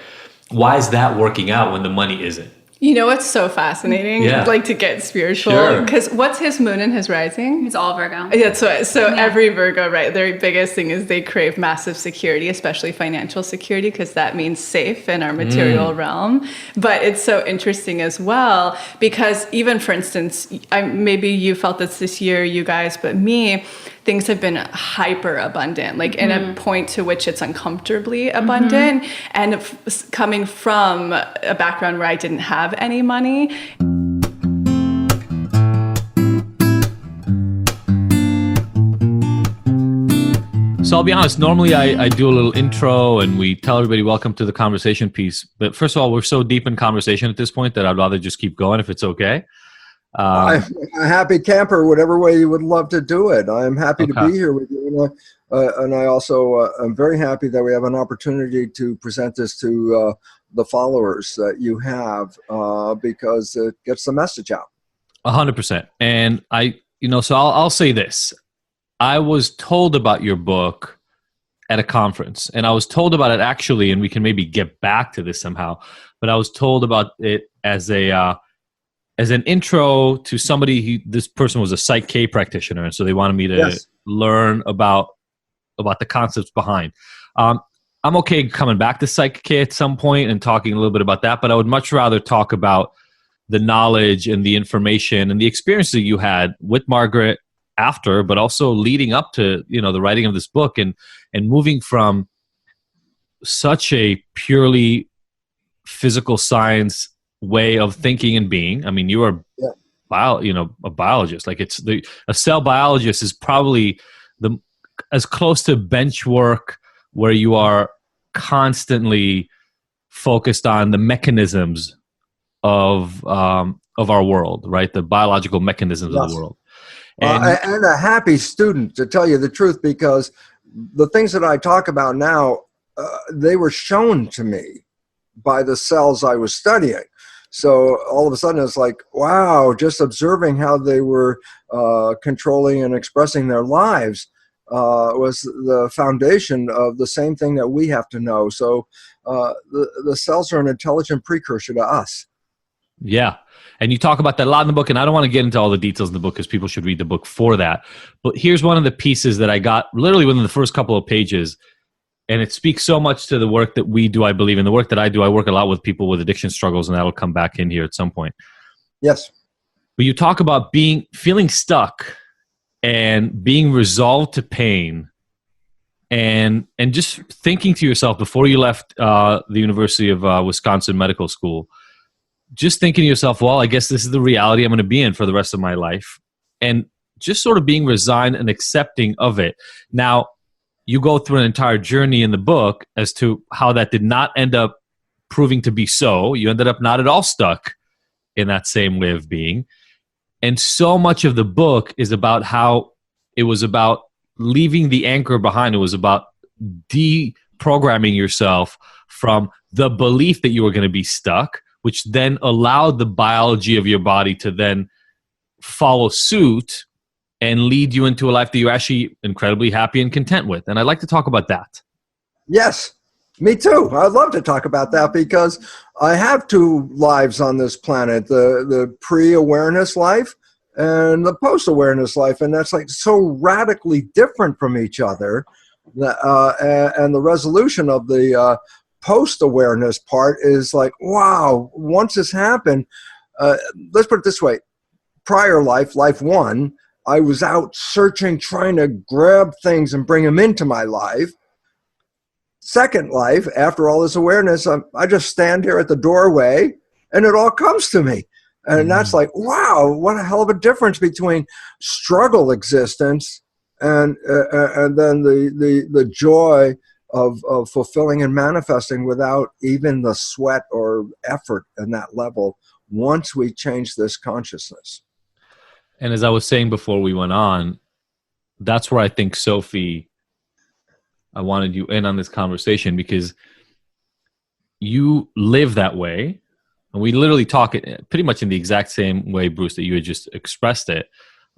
why is that working out when the money isn't? You know what's so fascinating? Yeah. Like to get spiritual. Because what's his moon and his rising? It's all Virgo. Yeah, so every Virgo, right? Their biggest thing is they crave massive security, especially financial security, because that means safe in our material realm. But it's so interesting as well, because even, for instance, maybe you felt this year, you guys, but me, things have been hyper abundant, like in a point to which it's uncomfortably abundant. And coming from a background where I didn't have any money. So I'll be honest, normally I do a little intro and we tell everybody welcome to the conversation piece. But first of all, we're so deep in conversation at this point that I'd rather just keep going if it's okay. I'm a happy camper, whatever way you would love to do it. I'm happy to be here with you. And I also am very happy that we have an opportunity to present this to the followers that you have because it gets the message out. 100%. And so I'll say this. I was told about your book at a conference, and I was told about it actually, and we can maybe get back to this somehow, but I was told about it as an intro to somebody this person was a Psych K practitioner, and so they wanted me to learn about the concepts behind. I'm okay coming back to Psych K at some point and talking a little bit about that, but I would much rather talk about the knowledge and the information and the experience that you had with Margaret after, but also leading up to, the writing of this book and moving from such a purely physical science way of thinking and being. I mean, you are a biologist. Like a cell biologist is probably as close to bench work where you are constantly focused on the mechanisms of our world, right? The biological mechanisms of the world. And a happy student, to tell you the truth, because the things that I talk about now, they were shown to me by the cells I was studying. So all of a sudden it's like, wow, just observing how they were controlling and expressing their lives was the foundation of the same thing that we have to know. So the cells are an intelligent precursor to us. Yeah. And you talk about that a lot in the book, and I don't want to get into all the details in the book because people should read the book for that. But here's one of the pieces that I got literally within the first couple of pages, and it speaks so much to the work that we do, I believe. And the work that I do, I work a lot with people with addiction struggles, and that'll come back in here at some point. Yes. But you talk about feeling stuck and being resolved to pain and just thinking to yourself before you left the University of Wisconsin Medical School, just thinking to yourself, well, I guess this is the reality I'm going to be in for the rest of my life. And just sort of being resigned and accepting of it. Now, you go through an entire journey in the book as to how that did not end up proving to be so. You ended up not at all stuck in that same way of being. And so much of the book is about how it was about leaving the anchor behind. It was about deprogramming yourself from the belief that you were going to be stuck, which then allowed the biology of your body to then follow suit and lead you into a life that you're actually incredibly happy and content with. And I'd like to talk about that. Yes, me too. I'd love to talk about that because I have two lives on this planet, the pre-awareness life and the post-awareness life. And that's like so radically different from each other. And the resolution of the post-awareness part is like, wow, once this happened, let's put it this way. Prior life one, I was out searching, trying to grab things and bring them into my life. Second life, after all this awareness, I just stand here at the doorway and it all comes to me. And that's like, wow, what a hell of a difference between struggle existence and then the joy of fulfilling and manifesting without even the sweat or effort in that level once we change this consciousness. And as I was saying before we went on, that's where I think, Sophie, I wanted you in on this conversation because you live that way. And we literally talk it pretty much in the exact same way, Bruce, that you had just expressed it,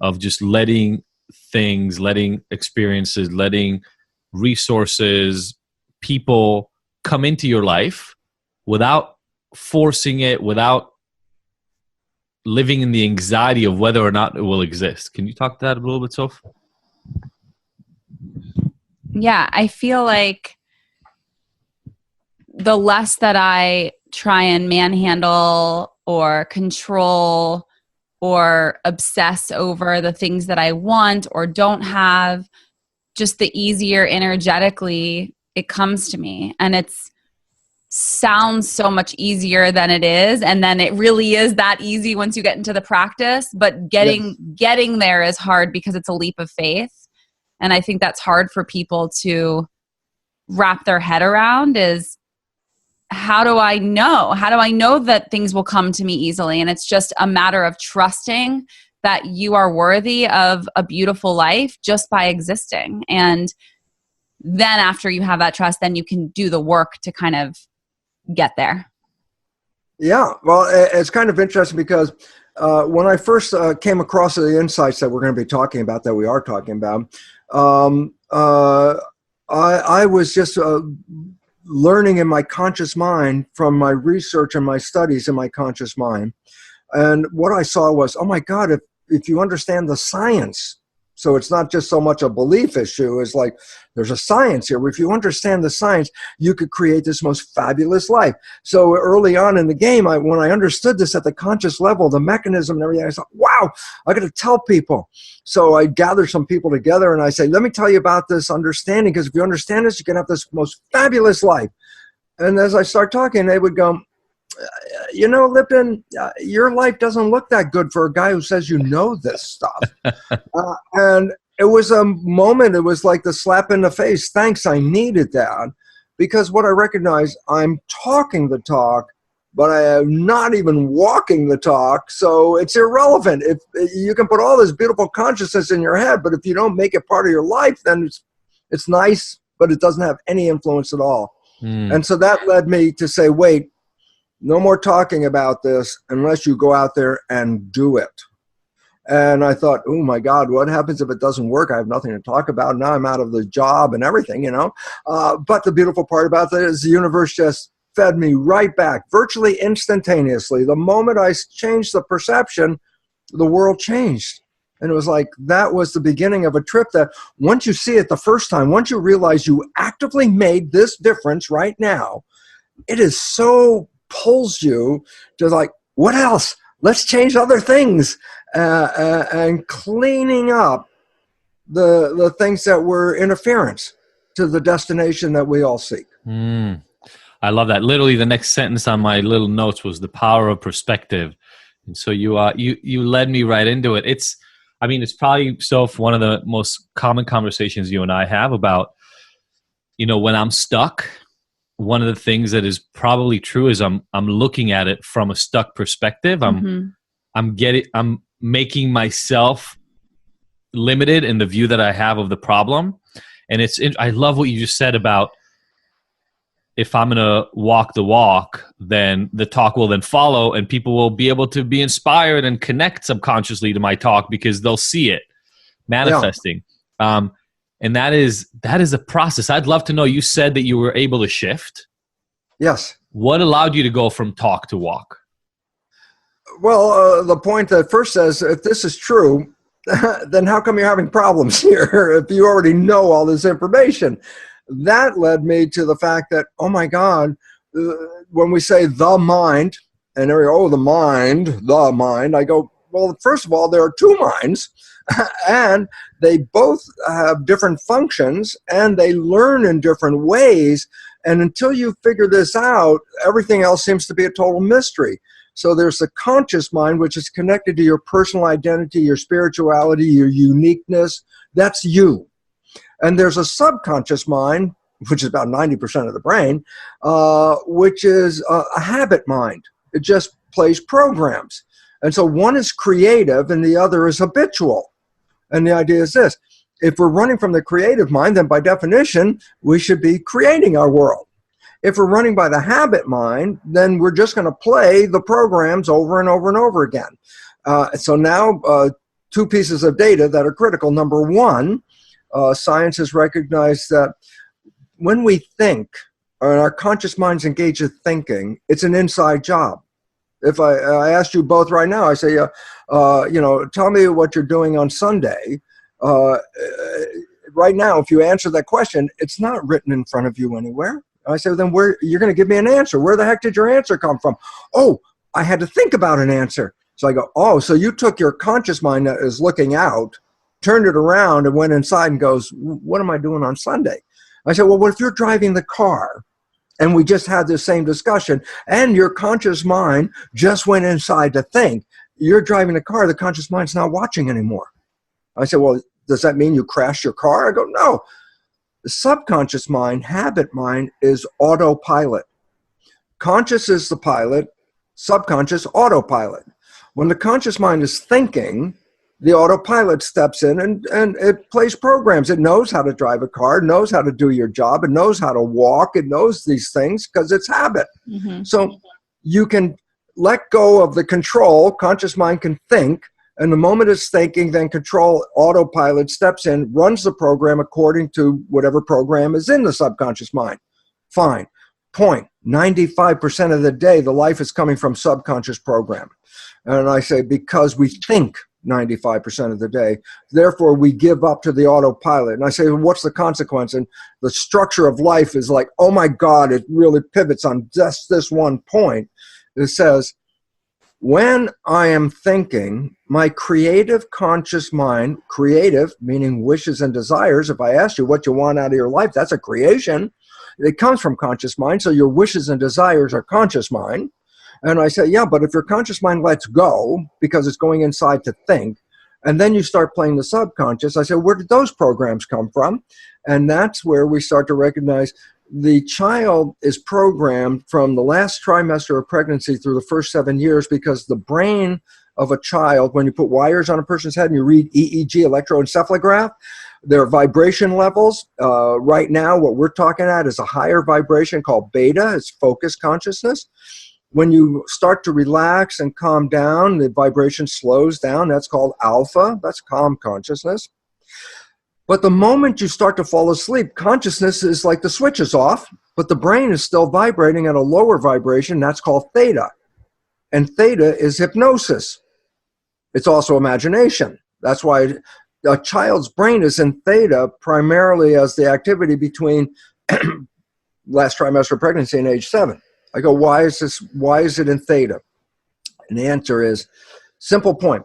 of just letting things, letting experiences, letting resources, people come into your life without forcing it, without living in the anxiety of whether or not it will exist. Can you talk to that a little bit, Soph? Yeah, I feel like the less that I try and manhandle or control or obsess over the things that I want or don't have, just the easier energetically it comes to me. And it's sounds so much easier than it is. And then it really is that easy once you get into the practice, but getting there is hard because it's a leap of faith. And I think that's hard for people to wrap their head around is, how do I know? How do I know that things will come to me easily? And it's just a matter of trusting that you are worthy of a beautiful life just by existing. And then after you have that trust, then you can do the work to kind of get there. Yeah, well, it's kind of interesting because when I first came across the insights that we're going to be talking about, that we are talking about, I was just learning in my conscious mind from my research and my studies in my conscious mind. And what I saw was, oh my God, if you understand the science, so it's not just so much a belief issue, it's like there's a science here. If you understand the science, you could create this most fabulous life. So early on in the game, when I understood this at the conscious level, the mechanism and everything, I thought, wow, I got to tell people. So I gathered some people together and I say, let me tell you about this understanding, because if you understand this, you can have this most fabulous life. And as I start talking, they would go, you know, Lipton, your life doesn't look that good for a guy who says you know this stuff. And it was a moment, it was like the slap in the face. Thanks, I needed that. Because what I recognize, I'm talking the talk, but I am not even walking the talk, so it's irrelevant. If you can put all this beautiful consciousness in your head, but if you don't make it part of your life, then it's nice, but it doesn't have any influence at all. And so that led me to say, wait, no more talking about this unless you go out there and do it. And I thought, oh my God, what happens if it doesn't work? I have nothing to talk about. Now I'm out of the job and everything, you know. But the beautiful part about that is the universe just fed me right back, virtually instantaneously. The moment I changed the perception, the world changed. And it was like, that was the beginning of a trip that once you see it the first time, once you realize you actively made this difference right now, it is so pulls you to like, what else? Let's change other things, and cleaning up the things that were interference to the destination that we all seek. I love that. Literally, the next sentence on my little notes was the power of perspective, and so you led me right into it. It's probably, Soph, one of the most common conversations you and I have about, you know, when I'm stuck. One of the things that is probably true is I'm looking at it from a stuck perspective. I'm making myself limited in the view that I have of the problem. And I love what you just said about, if I'm going to walk the walk, then the talk will then follow, and people will be able to be inspired and connect subconsciously to my talk because they'll see it manifesting. Yeah. And that is a process. I'd love to know, you said that you were able to shift. Yes. What allowed you to go from talk to walk? Well, the point that first says, if this is true, then how come you're having problems here if you already know all this information? That led me to the fact that, oh my God, when we say the mind, and the mind, I go, well, first of all, there are two minds. And they both have different functions and they learn in different ways. And until you figure this out, everything else seems to be a total mystery. So there's the conscious mind, which is connected to your personal identity, your spirituality, your uniqueness. That's you. And there's a subconscious mind, which is about 90% of the brain, which is a habit mind. It just plays programs. And so one is creative and the other is habitual. And the idea is this: if we're running from the creative mind, then by definition, we should be creating our world. If we're running by the habit mind, then we're just going to play the programs over and over and over again. So now 2 pieces of data that are critical. Number one, science has recognized that when we think, or our conscious mind's engaged in thinking, it's an inside job. If I asked you both right now, I say, tell me what you're doing on Sunday. Right now, if you answer that question, it's not written in front of you anywhere. I say, then you're going to give me an answer. Where the heck did your answer come from? Oh, I had to think about an answer. So I go, oh, so you took your conscious mind that is looking out, turned it around and went inside and goes, what am I doing on Sunday? I said, well, what if you're driving the car and we just had this same discussion and your conscious mind just went inside to think? You're driving the car, the conscious mind's not watching anymore. I said, well, does that mean you crashed your car? I go, no. The subconscious mind, habit mind, is autopilot. Conscious is the pilot, subconscious autopilot. When the conscious mind is thinking, the autopilot steps in and it plays programs. It knows how to drive a car, knows how to do your job, it knows how to walk, it knows these things because it's habit. Mm-hmm. So you can let go of the control. Conscious mind can think, and the moment it's thinking, then control autopilot steps in, runs the program according to whatever program is in the subconscious mind. Fine. Point. 95% of the day, the life is coming from subconscious program. And I say, because we think 95% of the day, therefore we give up to the autopilot. And I say, well, what's the consequence? And the structure of life is like, oh my God, it really pivots on just this one point. It says, when I am thinking, my creative conscious mind, creative meaning wishes and desires, if I ask you what you want out of your life, that's a creation. It comes from conscious mind, so your wishes and desires are conscious mind. And I say, yeah, but if your conscious mind lets go because it's going inside to think, and then you start playing the subconscious, I say, where did those programs come from? And that's where we start to recognize the child is programmed from the last trimester of pregnancy through the first 7 years, because the brain of a child, when you put wires on a person's head and you read EEG, electroencephalograph, their vibration levels, right now what we're talking at is a higher vibration called beta. It's focused consciousness. When you start to relax and calm down, the vibration slows down. That's called alpha. That's calm consciousness. But the moment you start to fall asleep, consciousness is like the switch is off, but the brain is still vibrating at a lower vibration. That's called theta. And theta is hypnosis. It's also imagination. That's why a child's brain is in theta primarily as the activity between last trimester of pregnancy and age 7. I go, why is it in theta? And the answer is, simple point.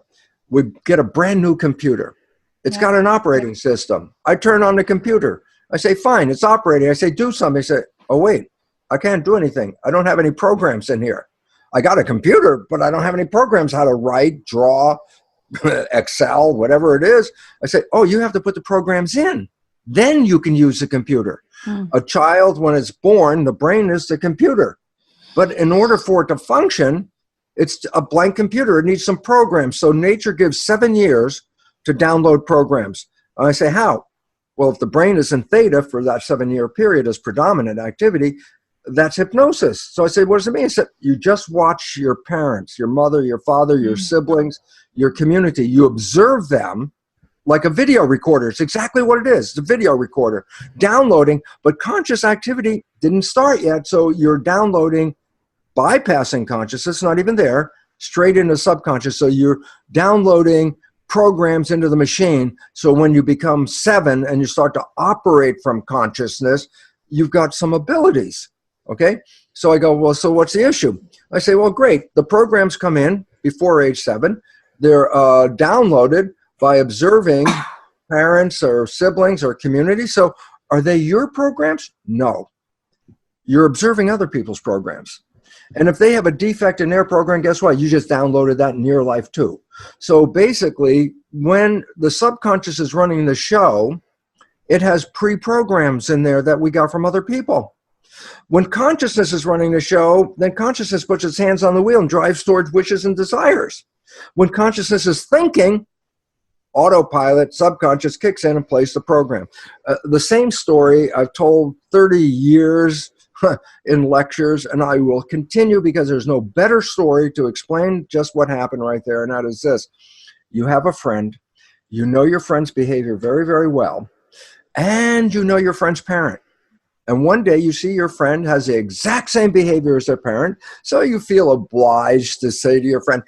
We get a brand new computer. It's got an operating system. I turn on the computer. I say, fine, it's operating. I say, do something. I say, oh, wait, I can't do anything. I don't have any programs in here. I got a computer, but I don't have any programs how to write, draw, Excel, whatever it is. I say, oh, you have to put the programs in. Then you can use the computer. A child, when it's born, the brain is the computer. But in order for it to function, it's a blank computer. It needs some programs. So nature gives 7 years to download programs. And I say, how? Well, if the brain is in theta for that 7-year period as predominant activity, that's hypnosis. So I say, what does it mean? I said, you just watch your parents, your mother, your father, your siblings, your community. You observe them like a video recorder. It's exactly what it is. It's a video recorder. Downloading, but conscious activity didn't start yet. So you're downloading, bypassing consciousness, not even there, straight into subconscious. So you're downloading programs into the machine. So when you become 7 and you start to operate from consciousness, you've got some abilities. Okay? So I go, well, so what's the issue? I say, well, great. The programs come in before age 7. They're downloaded by observing parents or siblings or community. So are they your programs? No. You're observing other people's programs. And if they have a defect in their program, guess what? You just downloaded that in your life too. So basically, when the subconscious is running the show, it has pre-programs in there that we got from other people. When consciousness is running the show, then consciousness puts its hands on the wheel and drives towards wishes and desires. When consciousness is thinking, autopilot, subconscious kicks in and plays the program. The same story I've told 30 years in lectures, and I will continue because there's no better story to explain just what happened right there, and that is this. You have a friend, you know your friend's behavior very, very well, and you know your friend's parent. And one day you see your friend has the exact same behavior as their parent, so you feel obliged to say to your friend,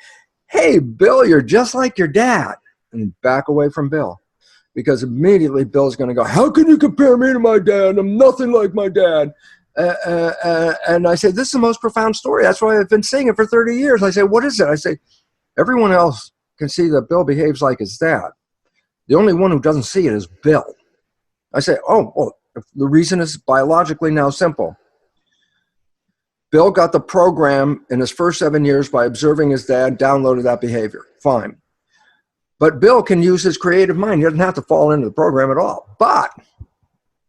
hey, Bill, you're just like your dad, and back away from Bill. Because immediately Bill's going to go, how can you compare me to my dad? I'm nothing like my dad. And I say, this is the most profound story. That's why I've been saying it for 30 years. I say, what is it? I say, everyone else can see that Bill behaves like his dad. The only one who doesn't see it is Bill. I say, the reason is biologically now simple. Bill got the program in his first 7 years by observing his dad, downloaded that behavior. Fine. But Bill can use his creative mind. He doesn't have to fall into the program at all. But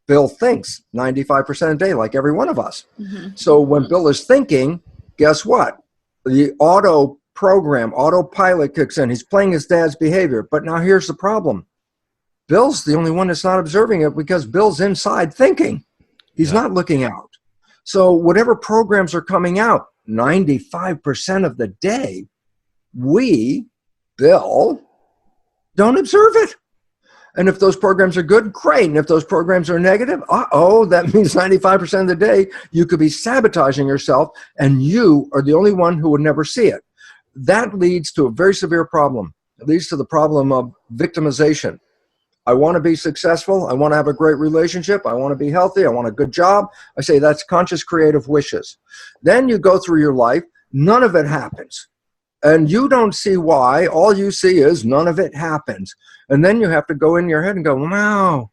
Bill thinks 95% of the day, like every one of us. Mm-hmm. So when Bill is thinking, guess what? The autopilot kicks in. He's playing his dad's behavior. But now here's the problem. Bill's the only one that's not observing it because Bill's inside thinking. He's not looking out. So whatever programs are coming out, 95% of the day, Bill, don't observe it. And if those programs are good, great. And if those programs are negative, that means 95% of the day you could be sabotaging yourself, and you are the only one who would never see it. That leads to a very severe problem. It leads to the problem of victimization. I want to be successful. I want to have a great relationship. I want to be healthy. I want a good job. I say that's conscious creative wishes. Then you go through your life. None of it happens. And you don't see why. All you see is none of it happens. And then you have to go in your head and go, wow,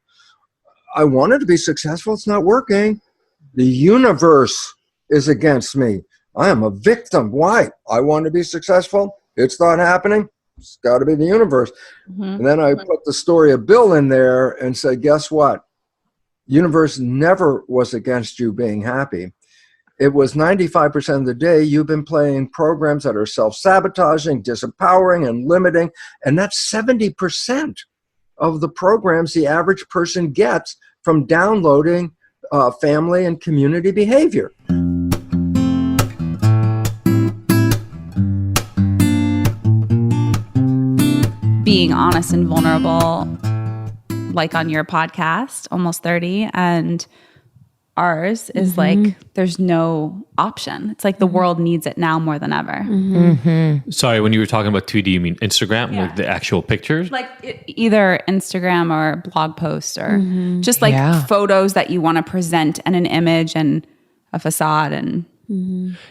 I wanted to be successful. It's not working. The universe is against me. I am a victim. Why? I want to be successful. It's not happening. It's got to be the universe. Mm-hmm. And then I put the story of Bill in there and say, guess what? Universe never was against you being happy. It was 95% of the day you've been playing programs that are self-sabotaging, disempowering, and limiting. And that's 70% of the programs the average person gets from downloading family and community behavior. Being honest and vulnerable, like on your podcast, Almost 30, and ours is like there's no option. It's like the world needs it now more than ever. Sorry, when you were talking about 2D, you mean Instagram, like the actual pictures? Like either Instagram or blog posts or just like photos that you want to present and an image and a facade and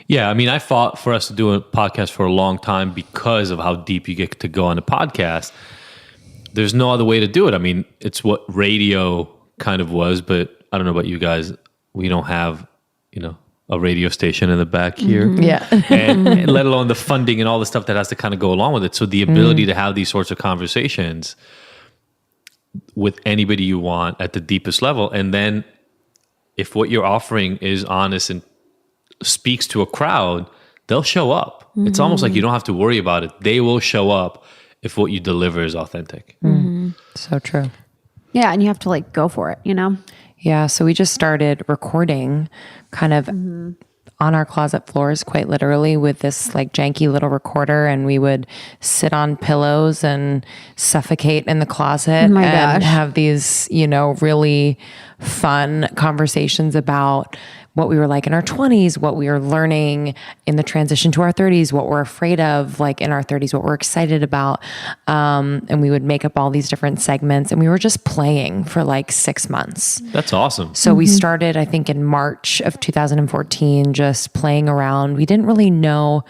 Yeah, I mean, I fought for us to do a podcast for a long time because of how deep you get to go on a podcast. There's no other way to do it. I mean, it's what radio kind of was, but I don't know about you guys. We don't have, a radio station in the back here. Yeah. and let alone the funding and all the stuff that has to kind of go along with it. So the ability to have these sorts of conversations with anybody you want at the deepest level. And then if what you're offering is honest and speaks to a crowd, they'll show up. It's almost like you don't have to worry about it. They will show up if what you deliver is authentic. So true. Yeah, and you have to go for it, Yeah, so we just started recording kind of on our closet floors, quite literally, with this janky little recorder, and we would sit on pillows and suffocate in the closet and have these, really fun conversations about what we were like in our 20s, what we were learning in the transition to our 30s, what we're afraid of in our 30s, what we're excited about. And we would make up all these different segments, and we were just playing for 6 months. That's awesome. So we started, I think, in March of 2014, just playing around. We didn't really know.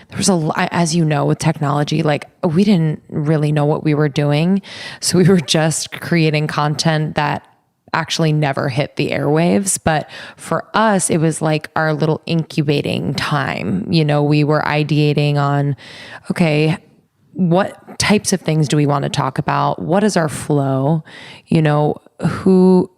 There was as you know, with technology, we didn't really know what we were doing. So we were just creating content that actually never hit the airwaves. But for us, it was our little incubating time. We were ideating on, okay, what types of things do we want to talk about? What is our flow? Who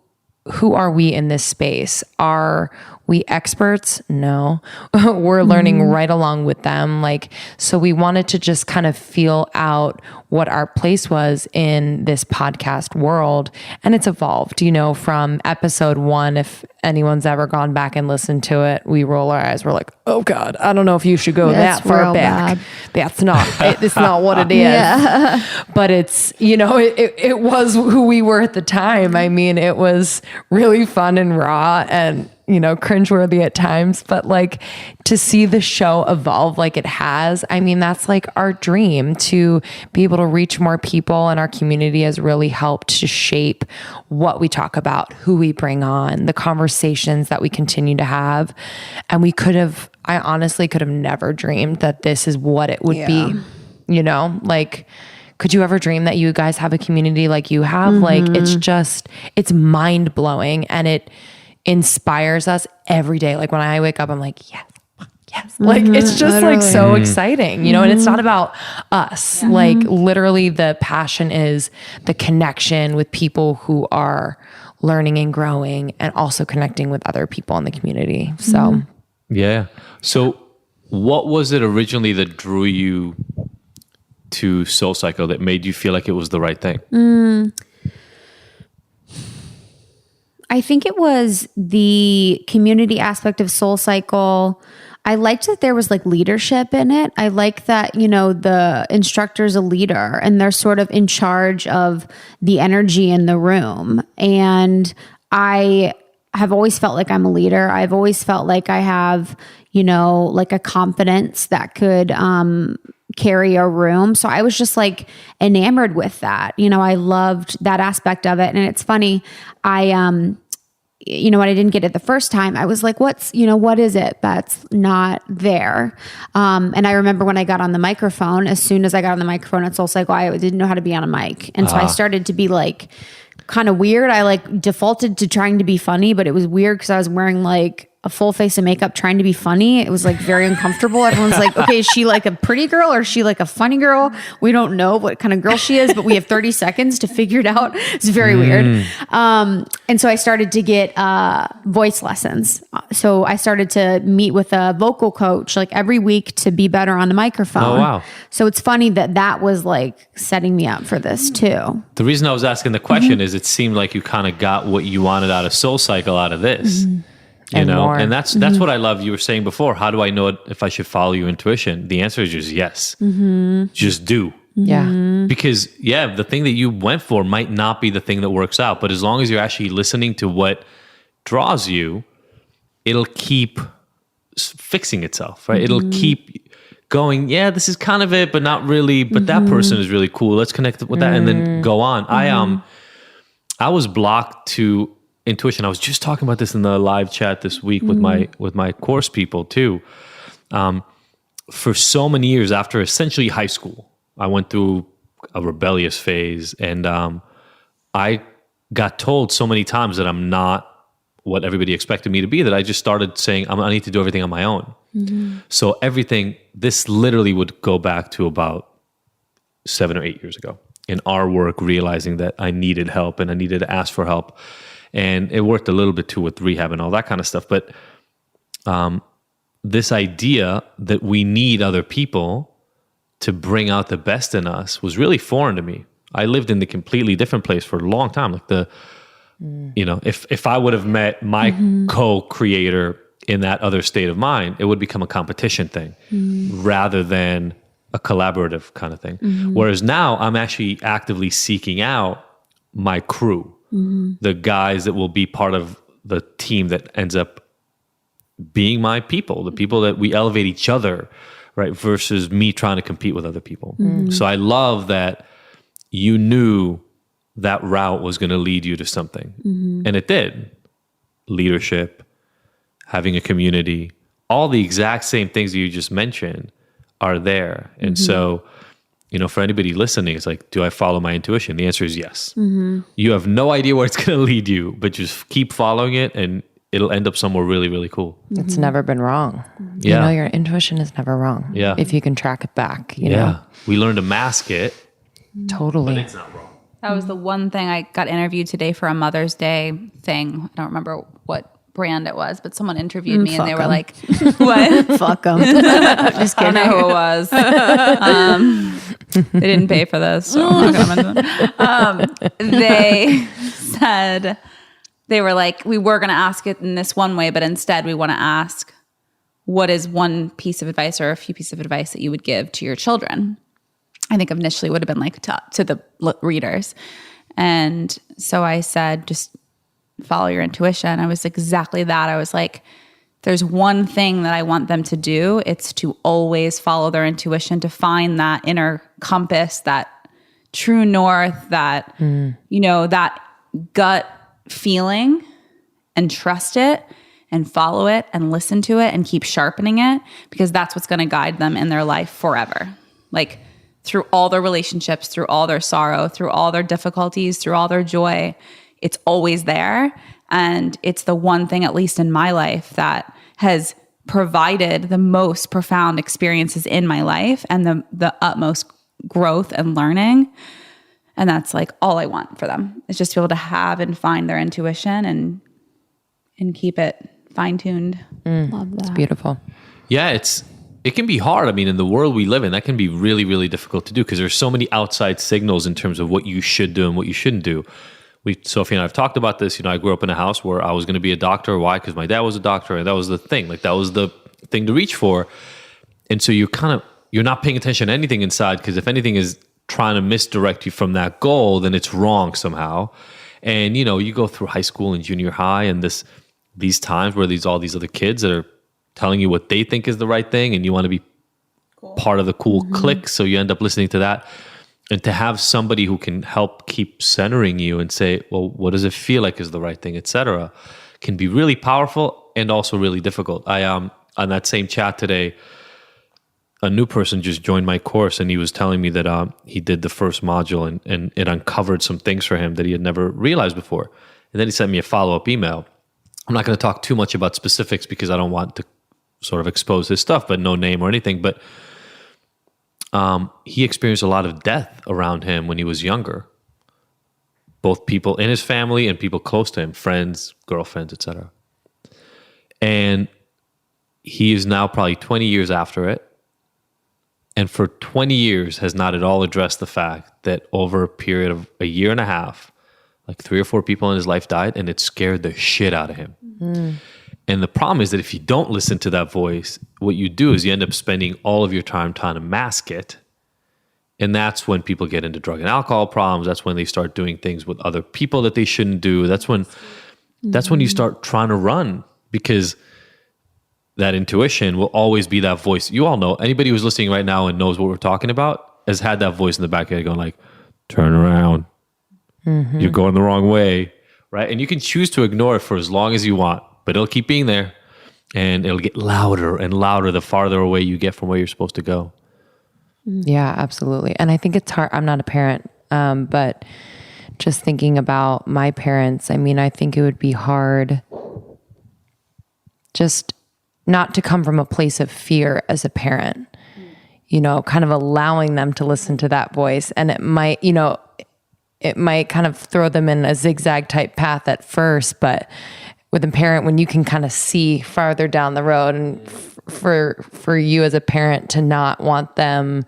are we in this space? Are we experts? No. We're learning right along with them. Like, so we wanted to just kind of feel out what our place was in this podcast world. And it's evolved, you know, from episode 1. If anyone's ever gone back and listened to it, we roll our eyes. We're like, oh God, I don't know if you should go that far back. Bad. That's not, it's not what it is. Yeah. But it's, you know, it was who we were at the time. I mean, it was really fun and raw and, you know, cringeworthy at times, but like to see the show evolve like it has, I mean, that's like our dream, to be able to reach more people, and our community has really helped to shape what we talk about, who we bring on, the conversations that we continue to have. And I honestly could have never dreamed that this is what it would be, you know, like, could you ever dream that you guys have a community like you have? Like, it's mind blowing, and it inspires us every day. Like when I wake up, I'm like, yes. Like, it's just like so exciting, you know, and it's not about us. Like literally the passion is the connection with people who are learning and growing, and also connecting with other people in the community. So, yeah. So what was it originally that drew you to Soul Cycle, that made you feel like it was the right thing? I think it was the community aspect of Soul Cycle. I liked that there was like leadership in it. I like that, you know, the instructor's a leader and they're sort of in charge of the energy in the room. And I have always felt like I'm a leader. I've always felt like I have, you know, like a confidence that could carry a room. So I was just like enamored with that. You know, I loved that aspect of it. And it's funny, you know, when I didn't get it the first time, I was like, what is it that's not there? And I remember when I got on the microphone, as soon as I got on the microphone at Soul Cycle, I didn't know how to be on a mic. And so I started to be like kind of weird. I like defaulted to trying to be funny, but it was weird because I was wearing like a full face of makeup trying to be funny. It was like very uncomfortable. Everyone's like, okay, is she like a pretty girl or is she like a funny girl? We don't know what kind of girl she is, but we have 30 seconds to figure it out. It's very weird. And so I started to get voice lessons. So I started to meet with a vocal coach like every week to be better on the microphone. Oh, wow. So it's funny that was like setting me up for this too. The reason I was asking the question is it seemed like you kind of got what you wanted out of Soul Cycle out of this. You know, more. And that's what I love. You were saying before, how do I know if I should follow your intuition? The answer is just yes. Just do. Yeah. Because the thing that you went for might not be the thing that works out, but as long as you're actually listening to what draws you, it'll keep fixing itself, right? It'll keep going, this is kind of it, but not really, but that person is really cool. Let's connect with that and then go on. I was blocked to intuition. I was just talking about this in the live chat this week with my course people too. For so many years after essentially high school, I went through a rebellious phase, and I got told so many times that I'm not what everybody expected me to be, that I just started saying I need to do everything on my own. So this literally would go back to about 7 or 8 years ago in our work, realizing that I needed help and I needed to ask for help. And it worked a little bit too with rehab and all that kind of stuff. But this idea that we need other people to bring out the best in us was really foreign to me. I lived in the completely different place for a long time. Like you know, if I would have met my co-creator in that other state of mind, it would become a competition thing rather than a collaborative kind of thing. Whereas now I'm actually actively seeking out my crew. The guys that will be part of the team that ends up being my people, the people that we elevate each other, right? Versus me trying to compete with other people. So I love that you knew that route was going to lead you to something. And it did. Leadership, having a community, all the exact same things that you just mentioned are there. And so, you know, for anybody listening, it's like, do I follow my intuition? The answer is yes. You have no idea where it's going to lead you, but just keep following it and it'll end up somewhere really, really cool. It's never been wrong. You know, your intuition is never wrong. If you can track it back, you know. We learn to mask it. Totally. But it's not wrong. That was the one thing I got interviewed today for a Mother's Day thing. I don't remember what brand it was, but someone interviewed me and they were like, "What? Fuck them." Just kidding. I don't know who it was. They didn't pay for this, so I'm not gonna mention it. They said, they were like, we were going to ask it in this one way, but instead we want to ask, what is one piece of advice or a few pieces of advice that you would give to your children? I think initially would have been like to the readers. And so I said, just follow your intuition. I was exactly that. I was like, there's one thing that I want them to do. It's to always follow their intuition, to find that inner compass, that true north, that, that gut feeling, and trust it and follow it and listen to it and keep sharpening it, because that's what's going to guide them in their life forever. Like through all their relationships, through all their sorrow, through all their difficulties, through all their joy, it's always there. And it's the one thing, at least in my life, that has provided the most profound experiences in my life and the utmost growth and learning. And that's like all I want for them, is just to be able to have and find their intuition and keep it fine-tuned. Love that. It's beautiful. Yeah, it can be hard. I mean, in the world we live in, that can be really, really difficult to do, because there's so many outside signals in terms of what you should do and what you shouldn't do. Sophie and I have talked about this. I grew up in a house where I was going to be a doctor. Why? Because my dad was a doctor, and that was the thing. Like, that was the thing to reach for. And so you're not paying attention to anything inside, because if anything is trying to misdirect you from that goal, then it's wrong somehow. And you go through high school and junior high, and these times where all these other kids that are telling you what they think is the right thing, and you want to be part of the cool clique, so you end up listening to that. And to have somebody who can help keep centering you and say, well, what does it feel like is the right thing, etc., can be really powerful and also really difficult. On that same chat today, a new person just joined my course, and he was telling me that he did the first module and it uncovered some things for him that he had never realized before. And then he sent me a follow-up email. I'm not going to talk too much about specifics because I don't want to sort of expose his stuff, but no name or anything. But he experienced a lot of death around him when he was younger, both people in his family and people close to him, friends, girlfriends, etc. And he is now probably 20 years after it. And for 20 years has not at all addressed the fact that over a period of a year and a half, like 3 or 4 people in his life died, and it scared the shit out of him. And the problem is that if you don't listen to that voice, what you do is you end up spending all of your time trying to mask it. And that's when people get into drug and alcohol problems. That's when they start doing things with other people that they shouldn't do. That's when you start trying to run, because that intuition will always be that voice. You all know, anybody who's listening right now and knows what we're talking about has had that voice in the back of their head going like, turn around. You're going the wrong way, right? And you can choose to ignore it for as long as you want, but it'll keep being there, and it'll get louder and louder the farther away you get from where you're supposed to go. Yeah, absolutely. And I think it's hard. I'm not a parent, but just thinking about my parents, I mean, I think it would be hard just not to come from a place of fear as a parent, kind of allowing them to listen to that voice. And it might kind of throw them in a zigzag type path at first, but with a parent, when you can kind of see farther down the road, and for you as a parent to not want them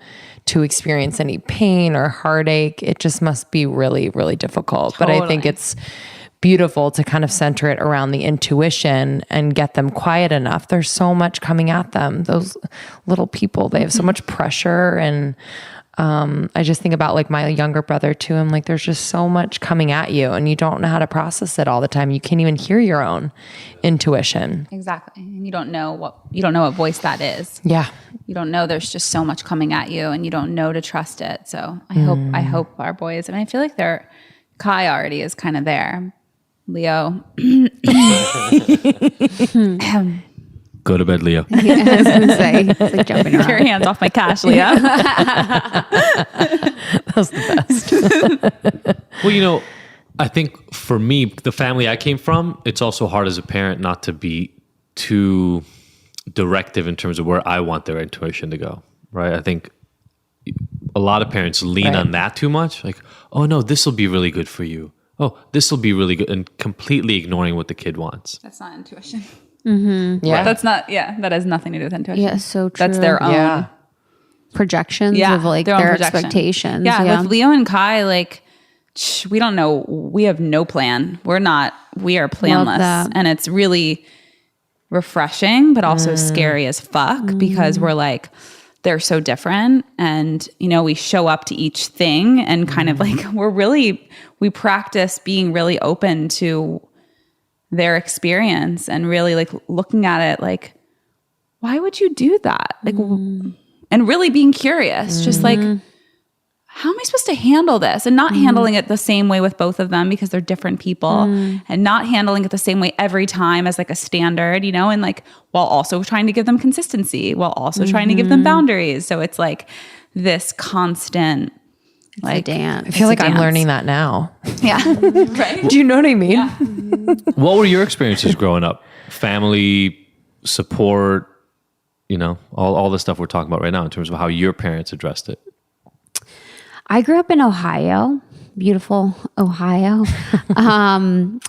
to experience any pain or heartache, it just must be really, really difficult. Totally. But I think it's beautiful to kind of center it around the intuition and get them quiet enough. There's so much coming at them. Those little people, they have so much pressure. And I just think about like my younger brother too. I'm like, there's just so much coming at you, and you don't know how to process it all the time. You can't even hear your own intuition. Exactly. And you don't know what voice that is. Yeah. You don't know, there's just so much coming at you, and you don't know to trust it. So I hope our boys, I feel like Kai already is kind of there. Leo. Go to bed, Leo. Yeah, I was going to say, it's like jumping around. Get your hands off my cash, Leo. That was the best. Well, I think for me, the family I came from, it's also hard as a parent not to be too directive in terms of where I want their intuition to go, right? I think a lot of parents lean on that too much. Like, oh no, this will be really good for you. oh, this will be really good, and completely ignoring what the kid wants. That's not intuition. Mm-hmm. Yeah. That's not, that has nothing to do with intuition. Yeah, so true. That's their own projections of like their expectations. Yeah, with Leo and Kai, like, we don't know. We have no plan. We are planless. And it's really refreshing, but also scary as fuck because we're like, they're so different. And, we show up to each thing and kind of like, we practice being really open to their experience and really like looking at it like, why would you do that? Like, and really being curious, just like, how am I supposed to handle this? And not handling it the same way with both of them because they're different people and not handling it the same way every time as like a standard, and like, while also trying to give them consistency, while also trying to give them boundaries. So it's like this constant, like, dance. I feel like I'm learning that now. Yeah. Right. Do you know what I mean? Yeah. What were your experiences growing up? Family support, all the stuff we're talking about right now in terms of how your parents addressed it. I grew up in Ohio, beautiful Ohio. And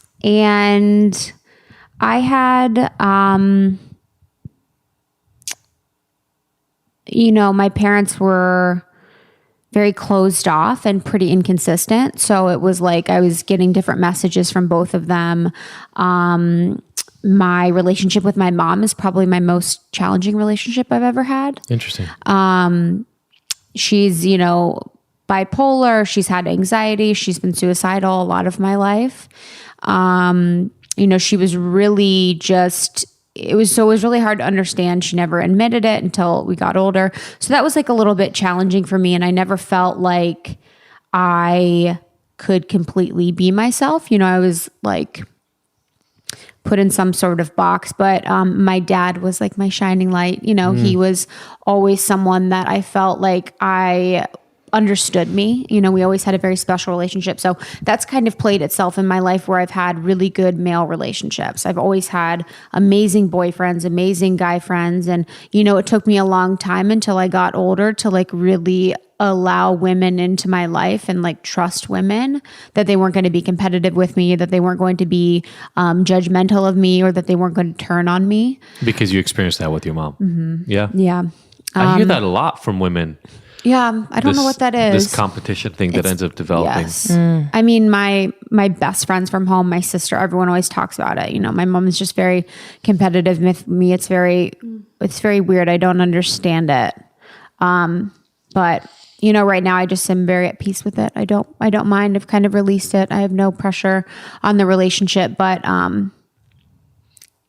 I had, my parents were very closed off and pretty inconsistent. So it was like I was getting different messages from both of them. My relationship with my mom is probably my most challenging relationship I've ever had. Interesting. She's, bipolar. She's had anxiety. She's been suicidal a lot of my life. She was really it was really hard to understand. She never admitted it until we got older. So that was like a little bit challenging for me. And I never felt like I could completely be myself. I was like put in some sort of box, but my dad was like my shining light. He was always someone that I felt like I understood me. We always had a very special relationship. So that's kind of played itself in my life where I've had really good male relationships. I've always had amazing boyfriends, amazing guy friends. And, it took me a long time until I got older to like really allow women into my life and like trust women, that they weren't going to be competitive with me, that they weren't going to be judgmental of me, or that they weren't going to turn on me. Because you experienced that with your mom. Mm-hmm. Yeah. Yeah. I hear that a lot from women. Yeah, I don't know what that is. This competition thing that ends up developing. Yes. I mean, my best friends from home, my sister, everyone always talks about it. My mom is just very competitive with me. It's very weird. I don't understand it. But right now I just am very at peace with it. I don't mind. I've kind of released it. I have no pressure on the relationship, but one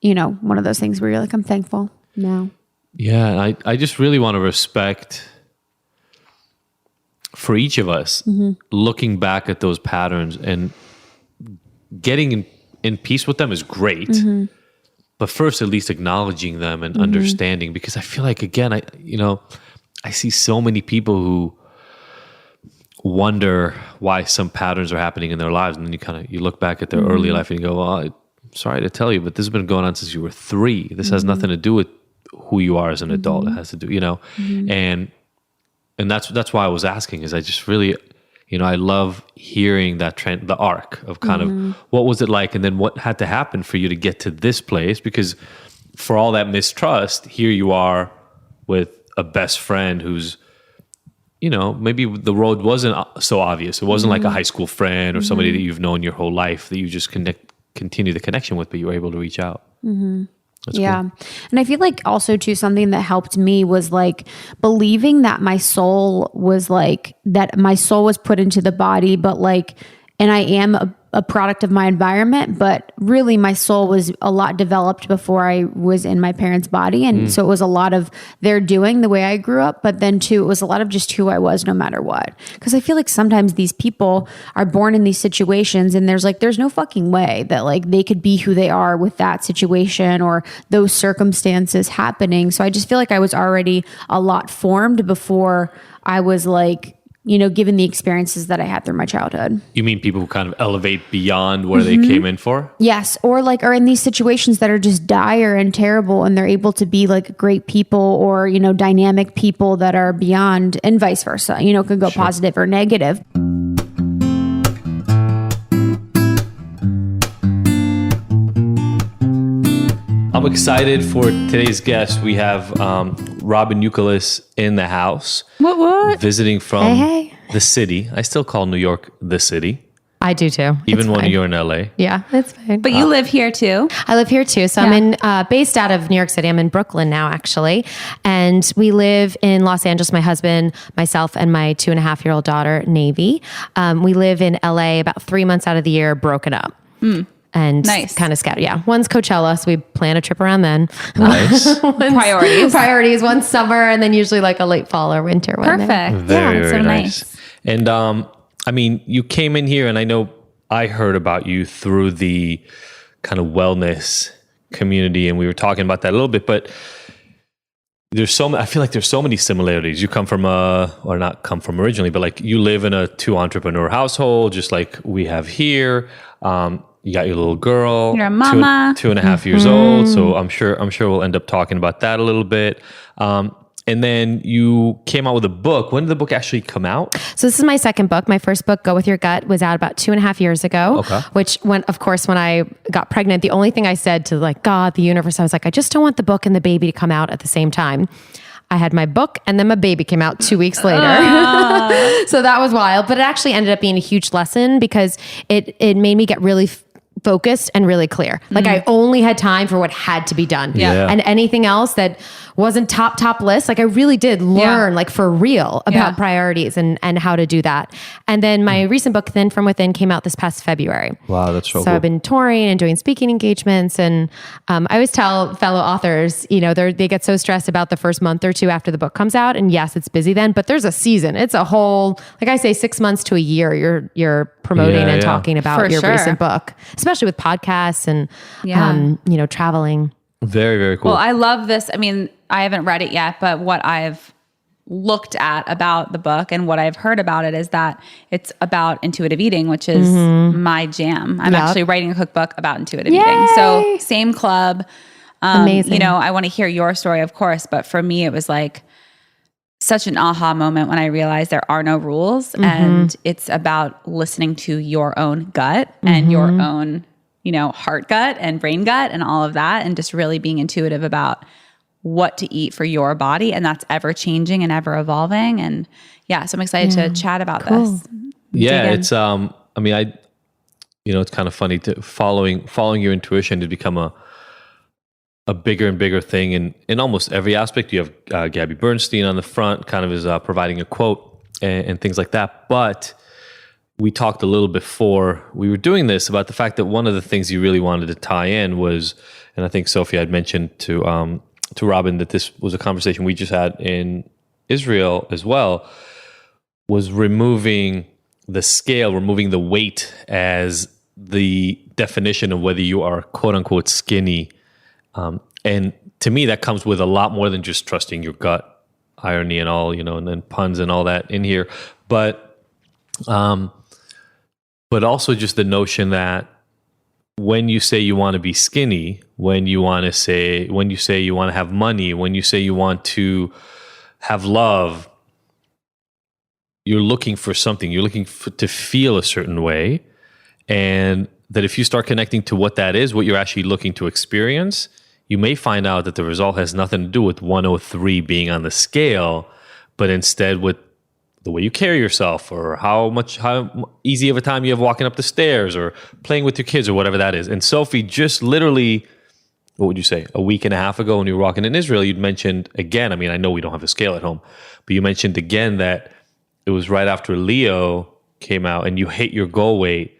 of those things where you're like, I'm thankful now. Yeah, I just really want to respect, for each of us, looking back at those patterns and getting in peace with them is great. But first, at least acknowledging them and understanding, because I feel like, again, I see so many people who wonder why some patterns are happening in their lives. And then you look back at their early life and you go, well, I'm sorry to tell you, but this has been going on since you were 3. This has nothing to do with who you are as an adult. It has to do, and that's why I was asking, is I just really, I love hearing that trend, the arc of kind of what was it like, and then what had to happen for you to get to this place, because for all that mistrust, here you are with a best friend who's, maybe the road wasn't so obvious. It wasn't like a high school friend or somebody that you've known your whole life that you just continue the connection with, but you were able to reach out. That's cool. And I feel like also too, something that helped me was like believing that my soul was put into the body, but like, and I am a product of my environment, but really my soul was a lot developed before I was in my parents' body. And so it was a lot of their doing the way I grew up, but then too, it was a lot of just who I was no matter what. Because I feel like sometimes these people are born in these situations and there's no fucking way that like they could be who they are with that situation or those circumstances happening. So I just feel like I was already a lot formed before I was like, given the experiences that I had through my childhood. You mean people who kind of elevate beyond where they came in for? Yes. Or like are in these situations that are just dire and terrible, and they're able to be like great people or, dynamic people that are beyond, and vice versa, could go positive or negative. I'm excited for today's guest. We have Robyn Youkilis in the house. What? Visiting from Hey. the city. I still call New York the city. I do too. Even when you're in LA. Yeah, it's fine. But you live here too. I live here too. So I'm based out of New York City. I'm in Brooklyn now, actually. And we live in Los Angeles, my husband, myself, and my 2.5-year-old daughter, Navy. We live in LA about 3 months out of the year, broken up. And Nice. kind of scattered. Yeah. One's Coachella, so we plan a trip around then. Nice. Priorities. One's summer, and then usually like a late fall or winter one. Perfect. Very, so very nice. And I mean, you came in here, and I know I heard about you through the kind of wellness community, and we were talking about that a little bit, but I feel like there's so many similarities. You come from or not come from originally, but like you live in a 2-entrepreneur household, just like we have here. You got your little girl. You're a mama. 2.5 years old. So I'm sure we'll end up talking about that a little bit. And then you came out with a book. When did the book actually come out? So this is my second book. My first book, Go With Your Gut, was out about 2.5 years ago. Okay. Which when I got pregnant, the only thing I said to like God, the universe, I was like, I just don't want the book and the baby to come out at the same time. I had my book and then my baby came out 2 weeks later. So that was wild, but it actually ended up being a huge lesson because it made me get really focused and really clear. Like I only had time for what had to be done. Yeah. And anything else that wasn't top list, like I really did learn like for real about priorities and how to do that. And then my recent book, Thin From Within, came out this past February. Wow, that's so cool. So I've been touring and doing speaking engagements. And I always tell fellow authors, they get so stressed about the first month or two after the book comes out. And yes, it's busy then, but there's a season. It's a whole, like I say, 6 months to a year, you're promoting and talking about For your sure. recent book, especially with podcasts and, traveling. Very, very cool. Well, I love this. I mean, I haven't read it yet, but what I've looked at about the book and what I've heard about it is that it's about intuitive eating, which is my jam. I'm actually writing a cookbook about intuitive eating. So same club. Amazing. I want to hear your story, of course, but for me, it was like such an aha moment when I realized there are no rules and it's about listening to your own gut and your own, heart gut and brain gut and all of that. And just really being intuitive about what to eat for your body. And that's ever changing and ever evolving. And so I'm excited to chat about this. Yeah. It's, it's kind of funny to following your intuition to become a bigger and bigger thing in almost every aspect. You have Gabby Bernstein on the front, kind of is providing a quote and things like that. But we talked a little before we were doing this about the fact that one of the things you really wanted to tie in was, and I think Sophie had mentioned to Robyn that this was a conversation we just had in Israel as well, was removing the scale, removing the weight as the definition of whether you are quote unquote skinny. And to me, that comes with a lot more than just trusting your gut, irony and all, and then puns and all that in here. But also just the notion that when you say you want to be skinny, when you say you want to have money, when you say you want to have love, you're looking for something. You're looking to feel a certain way. And that if you start connecting to what that is, what you're actually looking to experience, you may find out that the result has nothing to do with 103 being on the scale, but instead with the way you carry yourself or how easy of a time you have walking up the stairs or playing with your kids or whatever that is. And Sophie, just literally, what would you say, a week and a half ago when you were walking in Israel, you'd mentioned again, I mean, I know we don't have a scale at home, but you mentioned again that it was right after Leo came out and you hit your goal weight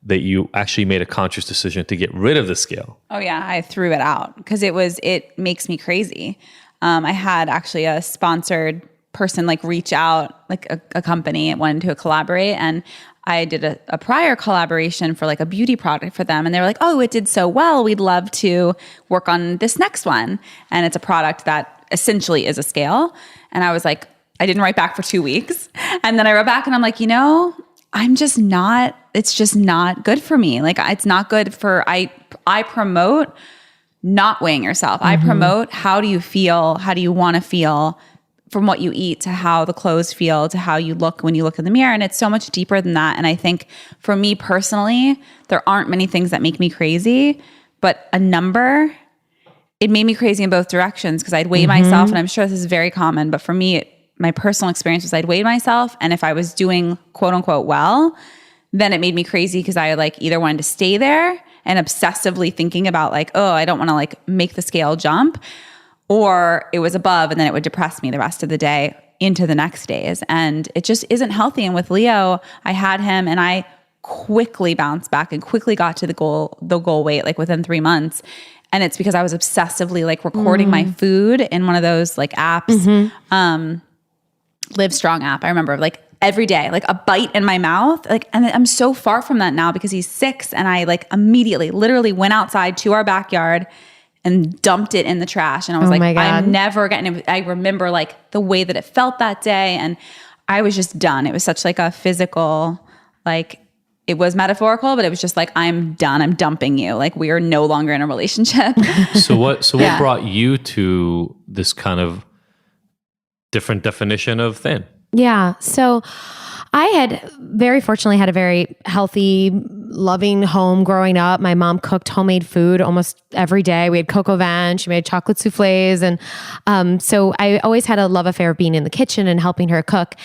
that you actually made a conscious decision to get rid of the scale. Oh yeah, I threw it out because it makes me crazy. I had actually a sponsored person reach out, a company wanted to collaborate, and I did a prior collaboration for a beauty product for them, and they were like, oh, it did so well, we'd love to work on this next one. And it's a product that essentially is a scale. And I was like, I didn't write back for 2 weeks, and then I wrote back and I'm like, it's just not good for me. It's not good for, I promote not weighing yourself. I promote how do you feel, how do you want to feel from what you eat to how the clothes feel to how you look when you look in the mirror. And it's so much deeper than that. And I think for me personally, there aren't many things that make me crazy, but a number it made me crazy in both directions because I'd weigh myself, and I'm sure this is very common, but for me, my personal experience was I'd weigh myself, and if I was doing quote unquote well, then it made me crazy because I like either wanted to stay there and obsessively thinking about like, oh, I don't want to like make the scale jump, or it was above and then it would depress me the rest of the day into the next days. And it just isn't healthy. And with Leo, I had him and I quickly bounced back and quickly got to the goal weight like within 3 months. And it's because I was obsessively like recording my food in one of those like apps, Live Strong app. I remember like every day, like a bite in my mouth, like, and I'm so far from that now because he's 6 and I like immediately literally went outside to our backyard and dumped it in the trash. And I was I'm never getting it. I remember like the way that it felt that day. And I was just done. It was such like a physical, like it was metaphorical, but it was just like, I'm done. I'm dumping you. Like we are no longer in a relationship. So what brought you to this kind of different definition of thin? Yeah. So I had very fortunately had a very healthy, loving home growing up. My mom cooked homemade food almost every day. We had coq au vin. She made chocolate souffles. And so I always had a love affair of being in the kitchen and helping her cook.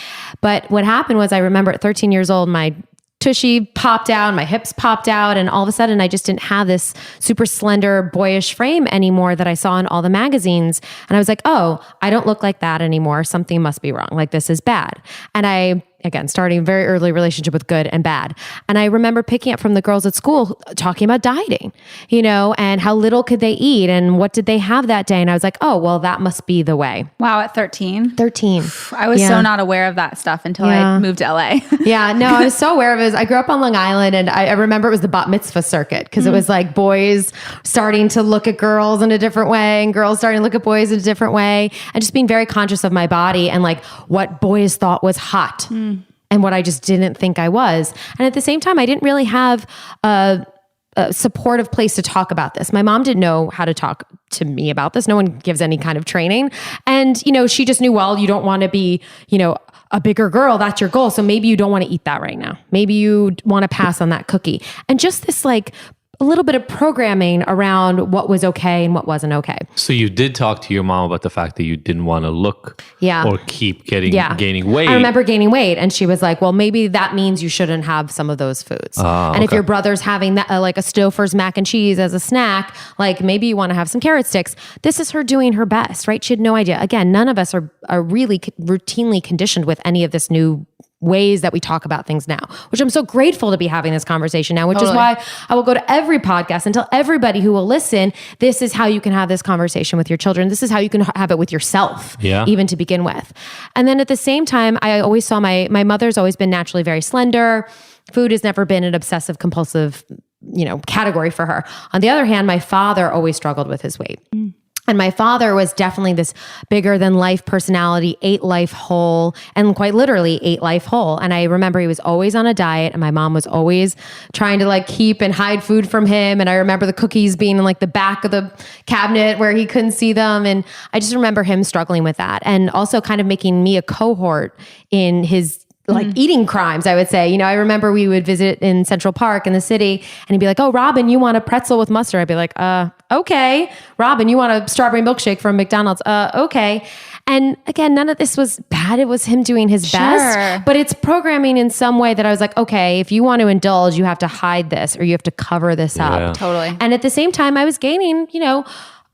But what happened was I remember at 13 years old, my tushy popped out, my hips popped out, and all of a sudden I just didn't have this super slender, boyish frame anymore that I saw in all the magazines. And I was like, oh, I don't look like that anymore. Something must be wrong. Like this is bad. And I, again, starting a very early relationship with good and bad. And I remember picking up from the girls at school talking about dieting, and how little could they eat and what did they have that day. And I was like, oh, well, that must be the way. Wow. At 13? 13. I was so not aware of that stuff until I moved to LA. Yeah, no, I was so aware of it. I grew up on Long Island and I remember it was the bat mitzvah circuit because it was like boys starting to look at girls in a different way and girls starting to look at boys in a different way, and just being very conscious of my body and like what boys thought was hot. And what I just didn't think I was. And at the same time, I didn't really have a supportive place to talk about this. My mom didn't know how to talk to me about this. No one gives any kind of training. And, she just knew, well, you don't want to be, a bigger girl. That's your goal. So maybe you don't want to eat that right now. Maybe you want to pass on that cookie. And just this like a little bit of programming around what was okay and what wasn't okay. So you did talk to your mom about the fact that you didn't want to look or keep gaining weight. I remember gaining weight and she was like, well, maybe that means you shouldn't have some of those foods. And if your brother's having that, like a Stouffer's mac and cheese as a snack, like maybe you want to have some carrot sticks. This is her doing her best, right? She had no idea. Again, none of us are really routinely conditioned with any of this new ways that we talk about things now, which I'm so grateful to be having this conversation now, which is why I will go to every podcast and tell everybody who will listen, this is how you can have this conversation with your children. This is how you can have it with yourself, even to begin with. And then at the same time, I always saw my mother's always been naturally very slender. Food has never been an obsessive compulsive, category for her. On the other hand, my father always struggled with his weight. And my father was definitely this bigger than life personality, ate life whole, and quite literally ate life whole. And I remember he was always on a diet and my mom was always trying to like keep and hide food from him. And I remember the cookies being in like the back of the cabinet where he couldn't see them. And I just remember him struggling with that and also kind of making me a cohort in his like eating crimes, I would say. I remember we would visit in Central Park in the city and he'd be like, oh, Robyn, you want a pretzel with mustard? I'd be like, okay. Robyn, you want a strawberry milkshake from McDonald's? Okay. And again, none of this was bad. It was him doing his best, but it's programming in some way that I was like, okay, if you want to indulge, you have to hide this or you have to cover this up. Totally. And at the same time, I was gaining,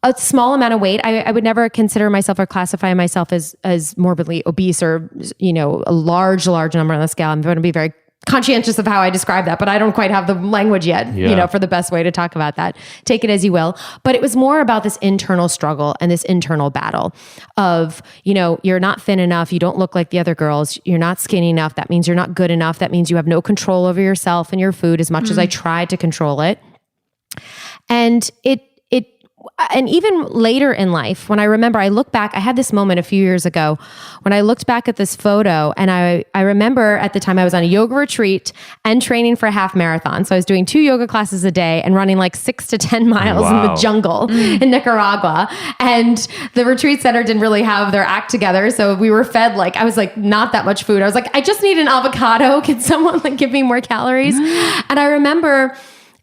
a small amount of weight. I would never consider myself or classify myself as morbidly obese or, a large number on the scale. I'm going to be very conscientious of how I describe that, but I don't quite have the language yet, for the best way to talk about that. Take it as you will. But it was more about this internal struggle and this internal battle of, you're not thin enough. You don't look like the other girls. You're not skinny enough. That means you're not good enough. That means you have no control over yourself and your food as much as I tried to control it. And and even later in life, when I remember, I look back, I had this moment a few years ago when I looked back at this photo and I remember at the time I was on a yoga retreat and training for a half marathon. So I was doing 2 yoga classes a day and running like 6 to 10 miles in the jungle in Nicaragua. And the retreat center didn't really have their act together. So we were fed I was like, not that much food. I was like, I just need an avocado. Can someone give me more calories? And I remember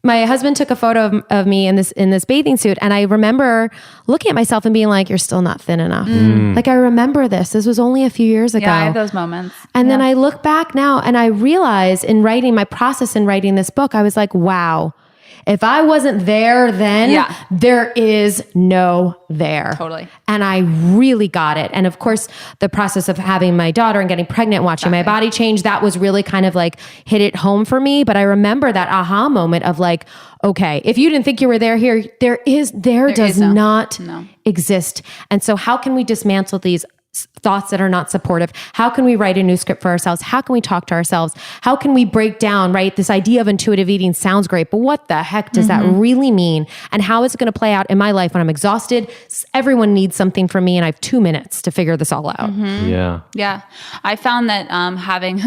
my husband took a photo of me in this bathing suit, and I remember looking at myself and being like, "You're still not thin enough." Like, I remember this. This was only a few years ago. Yeah, I have those moments. And then I look back now, and I realize in writing my process in writing this book, I was like, "Wow, if I wasn't there then, there is no there." Totally. And I really got it. And of course, the process of having my daughter and getting pregnant, watching my body change, that was really kind of like hit it home for me. But I remember that aha moment of like, okay, if you didn't think you were there here, there does not exist. And so how can we dismantle these thoughts that are not supportive? How can we write a new script for ourselves? How can we talk to ourselves? How can we break down, right? This idea of intuitive eating sounds great, but what the heck does that really mean? And how is it going to play out in my life when I'm exhausted? Everyone needs something from me, and I have 2 minutes to figure this all out. Yeah. I found that having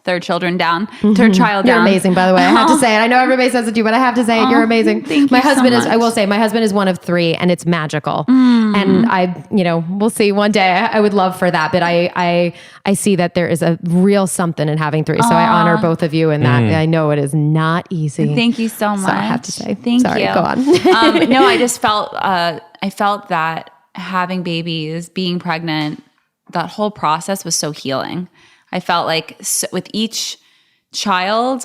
third child down. You're amazing, by the way. I have to say it. I know everybody says it to you, but I have to say it. You're amazing. Thank my you husband so is, much. I will say, my husband is one of 3, and it's magical. And we'll see one day. I would love for that, but I see that there is a real something in having 3. So I honor both of you in that. I know it is not easy. Thank you so much. So I have to say, thank you. Go on. No, I just felt, I felt that having babies, being pregnant, that whole process was so healing. I felt like with each child,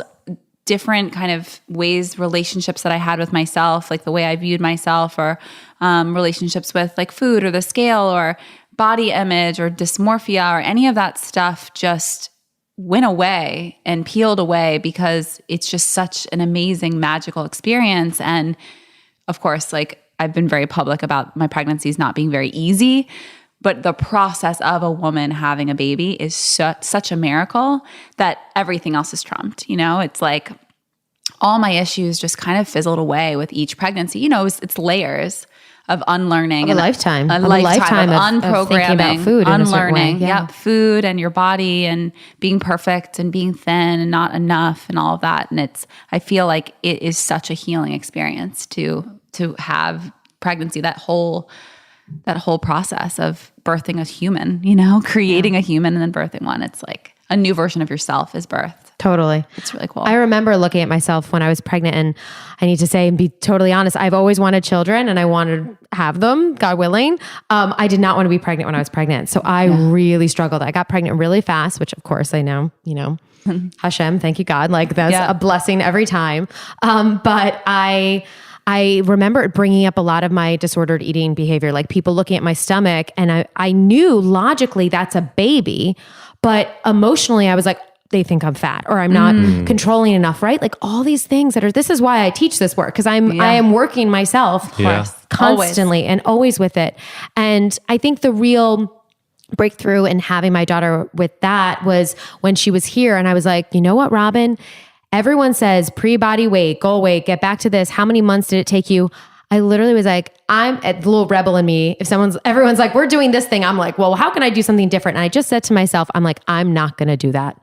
different kind of ways, relationships that I had with myself, like the way I viewed myself, or relationships with like food or the scale or body image or dysmorphia or any of that stuff just went away and peeled away, because it's just such an amazing, magical experience. And of course, like, I've been very public about my pregnancies not being very easy, but the process of a woman having a baby is such a miracle that everything else is trumped. It's like all my issues just kind of fizzled away with each pregnancy. It's layers of unlearning. A lifetime of unprogramming, thinking about food, unlearning. Food and your body and being perfect and being thin and not enough and all of that. And I feel like it is such a healing experience to have pregnancy, that whole process of birthing a human, creating a human and then birthing one. It's like a new version of yourself is birthed. Totally. It's really cool. I remember looking at myself when I was pregnant, and I need to say and be totally honest, I've always wanted children and I wanted to have them, God willing. I did not want to be pregnant when I was pregnant. So I really struggled. I got pregnant really fast, which of course I know, Hashem, thank you God. Like that's a blessing every time. But I remember bringing up a lot of my disordered eating behavior, like people looking at my stomach, and I knew logically that's a baby, but emotionally I was like, they think I'm fat or I'm not controlling enough, right? Like all these things this is why I teach this work, because I am working myself constantly and always with it. And I think the real breakthrough in having my daughter with that was when she was here, and I was like, you know what, Robyn? Everyone says pre-body weight, goal weight, get back to this. How many months did it take you? I literally was like, I'm a little rebel in me. If everyone's like, we're doing this thing, I'm like, well, how can I do something different? And I just said to myself, I'm like, I'm not going to do that.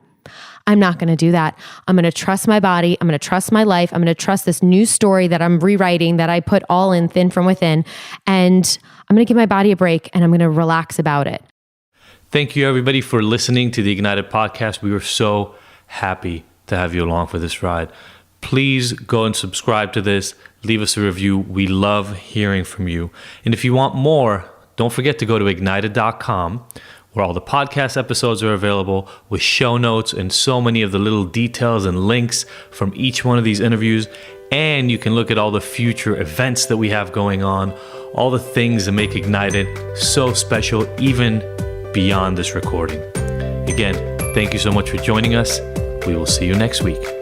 I'm not going to do that. I'm going to trust my body. I'm going to trust my life. I'm going to trust this new story that I'm rewriting, that I put all in Thin from Within. And I'm going to give my body a break, and I'm going to relax about it. Thank you, everybody, for listening to the Ignited podcast. We were so happy to have you along for this ride. Please go and subscribe to this. Leave us a review. We love hearing from you. And if you want more, don't forget to go to ignited.com, where all the podcast episodes are available with show notes and so many of the little details and links from each one of these interviews. And you can look at all the future events that we have going on, all the things that make Ignited so special, even beyond this recording. Again, thank you so much for joining us. We will see you next week.